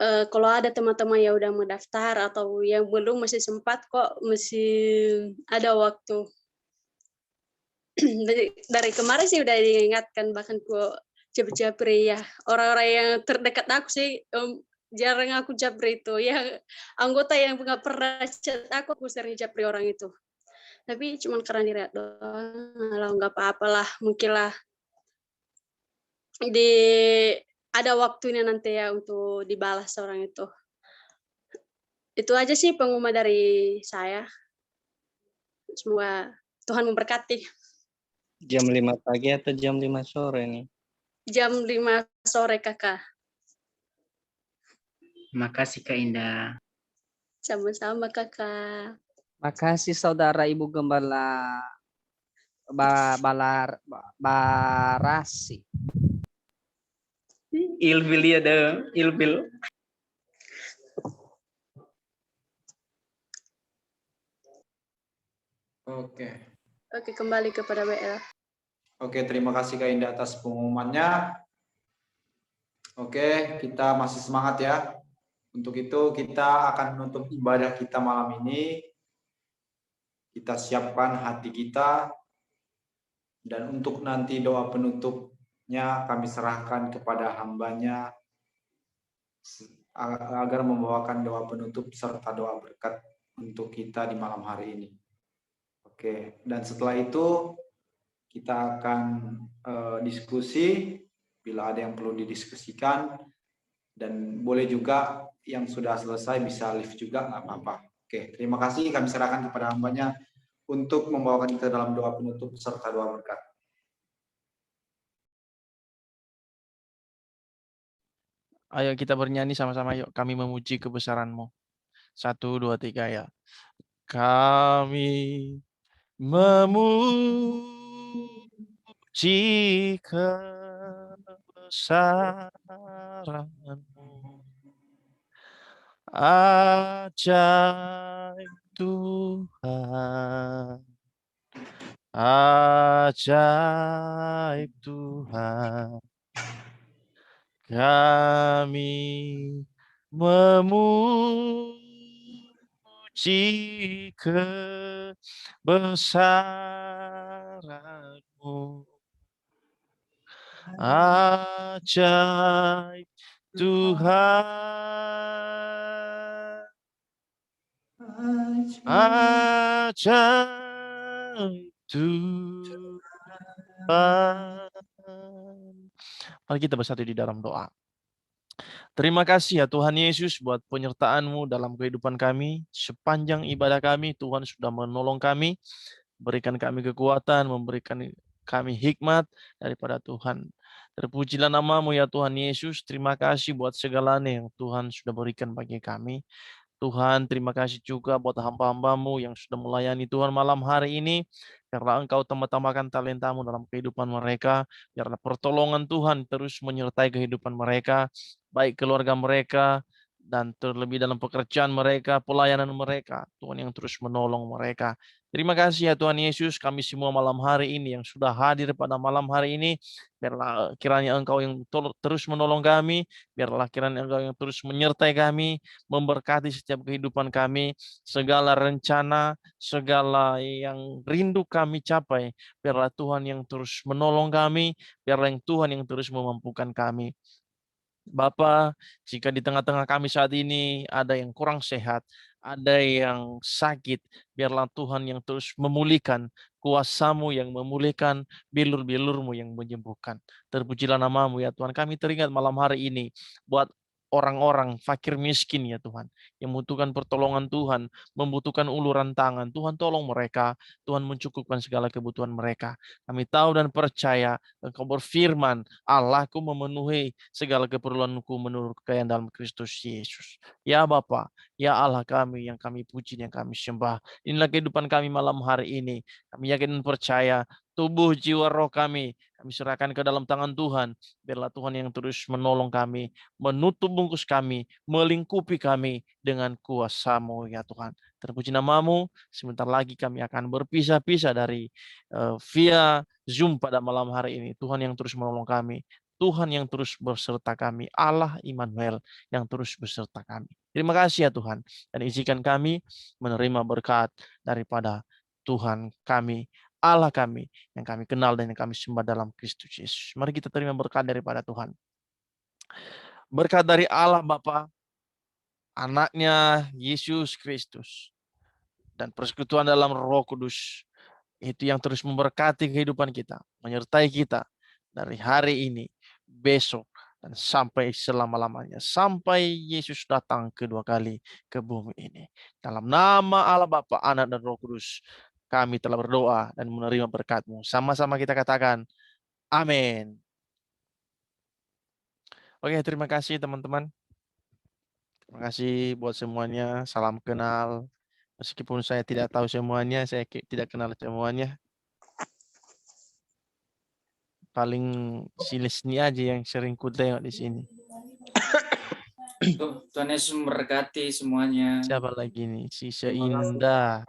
Kalau ada teman-teman yang udah mendaftar atau yang belum, masih sempat kok, masih ada waktu. Dari kemarin sih udah diingatkan, bahkan kok japri ya, orang-orang yang terdekat aku sih jarang aku japri itu, ya anggota yang nggak pernah chat aku sering japri orang itu. Tapi cuma karena dilihat doang, lah nggak apa-apalah, mungkin lah ada waktunya nanti ya untuk dibalas orang itu. Itu aja sih pengumuman dari saya. Semoga Tuhan memberkati. Jam 5 pagi atau jam 5 sore nih? Jam 5 sore kakak. Makasih Kak Indah. Sama-sama kakak. Makasih Saudara Ibu Gembala Barasi. Ilbil ya deh, ilbil. Oke, kembali kepada WL. Oke, terima kasih Kak Indah atas pengumumannya. Oke, kita masih semangat ya. Untuk itu kita akan menutup ibadah kita malam ini. Kita siapkan hati kita, dan untuk nanti doa penutupnya kami serahkan kepada hambanya agar membawakan doa penutup serta doa berkat untuk kita di malam hari ini. Oke, dan setelah itu kita akan diskusi bila ada yang perlu didiskusikan, dan boleh juga yang sudah selesai bisa live juga, nggak apa-apa. Oke, terima kasih, kami serahkan kepada hambanya untuk membawakan kita dalam doa penutup serta doa berkat. Ayo kita bernyanyi sama-sama yuk. Kami memuji kebesaran-Mu. 1, 2, 3 ya. Kami memuji kebesaran-Mu. Ajaib Tuhan. Ajaib Tuhan. Kami memuji kebesaran-Mu. Ajaib Tuhan. Ajaib Tuhan. Mari kita bersatu di dalam doa. Terima kasih ya Tuhan Yesus buat penyertaan-Mu dalam kehidupan kami. Sepanjang ibadah kami, Tuhan sudah menolong kami, berikan kami kekuatan, memberikan kami hikmat daripada Tuhan. Terpujilah nama-Mu ya Tuhan Yesus. Terima kasih buat segalanya yang Tuhan sudah berikan bagi kami. Tuhan, terima kasih juga buat hamba-hamba-Mu yang sudah melayani Tuhan malam hari ini. Karena Engkau tambah-tambahkan talenta-Mu dalam kehidupan mereka. Karena pertolongan Tuhan terus menyertai kehidupan mereka. Baik keluarga mereka, dan terlebih dalam pekerjaan mereka, pelayanan mereka. Tuhan yang terus menolong mereka. Terima kasih ya Tuhan Yesus, kami semua malam hari ini yang sudah hadir pada malam hari ini. Biarlah kiranya Engkau yang terus menolong kami. Biarlah kiranya Engkau yang terus menyertai kami, memberkati setiap kehidupan kami, segala rencana, segala yang rindu kami capai. Biarlah Tuhan yang terus menolong kami, biarlah Tuhan yang terus memampukan kami. Bapa, jika di tengah-tengah kami saat ini ada yang kurang sehat, ada yang sakit, biarlah Tuhan yang terus memulihkan, kuasa-Mu yang memulihkan, bilur-bilur-Mu yang menyembuhkan. Terpujilah nama-Mu ya Tuhan. Kami teringat malam hari ini buat orang-orang fakir miskin ya Tuhan, yang membutuhkan pertolongan Tuhan, membutuhkan uluran tangan. Tuhan tolong mereka, Tuhan mencukupkan segala kebutuhan mereka. Kami tahu dan percaya Engkau berfirman, Allahku memenuhi segala keperluanku menurut kekayaan dalam Kristus Yesus. Ya Bapa, ya Allah kami yang kami puji, yang kami sembah. Inilah kehidupan kami malam hari ini. Kami yakin dan percaya, tubuh, jiwa, roh kami serahkan ke dalam tangan Tuhan. Biarlah Tuhan yang terus menolong kami, menutup bungkus kami, melingkupi kami dengan kuasa-Mu ya Tuhan. Terpuji nama-Mu, sebentar lagi kami akan berpisah-pisah dari via Zoom pada malam hari ini. Tuhan yang terus menolong kami, Tuhan yang terus berserta kami, Allah Immanuel yang terus berserta kami. Terima kasih ya Tuhan, dan izinkan kami menerima berkat daripada Tuhan kami, Allah kami, yang kami kenal dan yang kami sembah dalam Kristus Yesus. Mari kita terima berkat daripada Tuhan. Berkat dari Allah Bapa, Anaknya Yesus Kristus, dan persekutuan dalam Roh Kudus, itu yang terus memberkati kehidupan kita, menyertai kita dari hari ini, besok, dan sampai selama-lamanya. Sampai Yesus datang kedua kali ke bumi ini. Dalam nama Allah Bapa, Anak, dan Roh Kudus, kami telah berdoa dan menerima berkat-Mu. Sama-sama kita katakan, amin. Oke, terima kasih teman-teman. Terima kasih buat semuanya. Salam kenal. Meskipun saya tidak tahu semuanya, saya tidak kenal semuanya. Paling si Lesni aja yang sering ku tengok di sini. Tuhan Yesus memberkati semuanya. Siapa lagi nih? Si Seindah.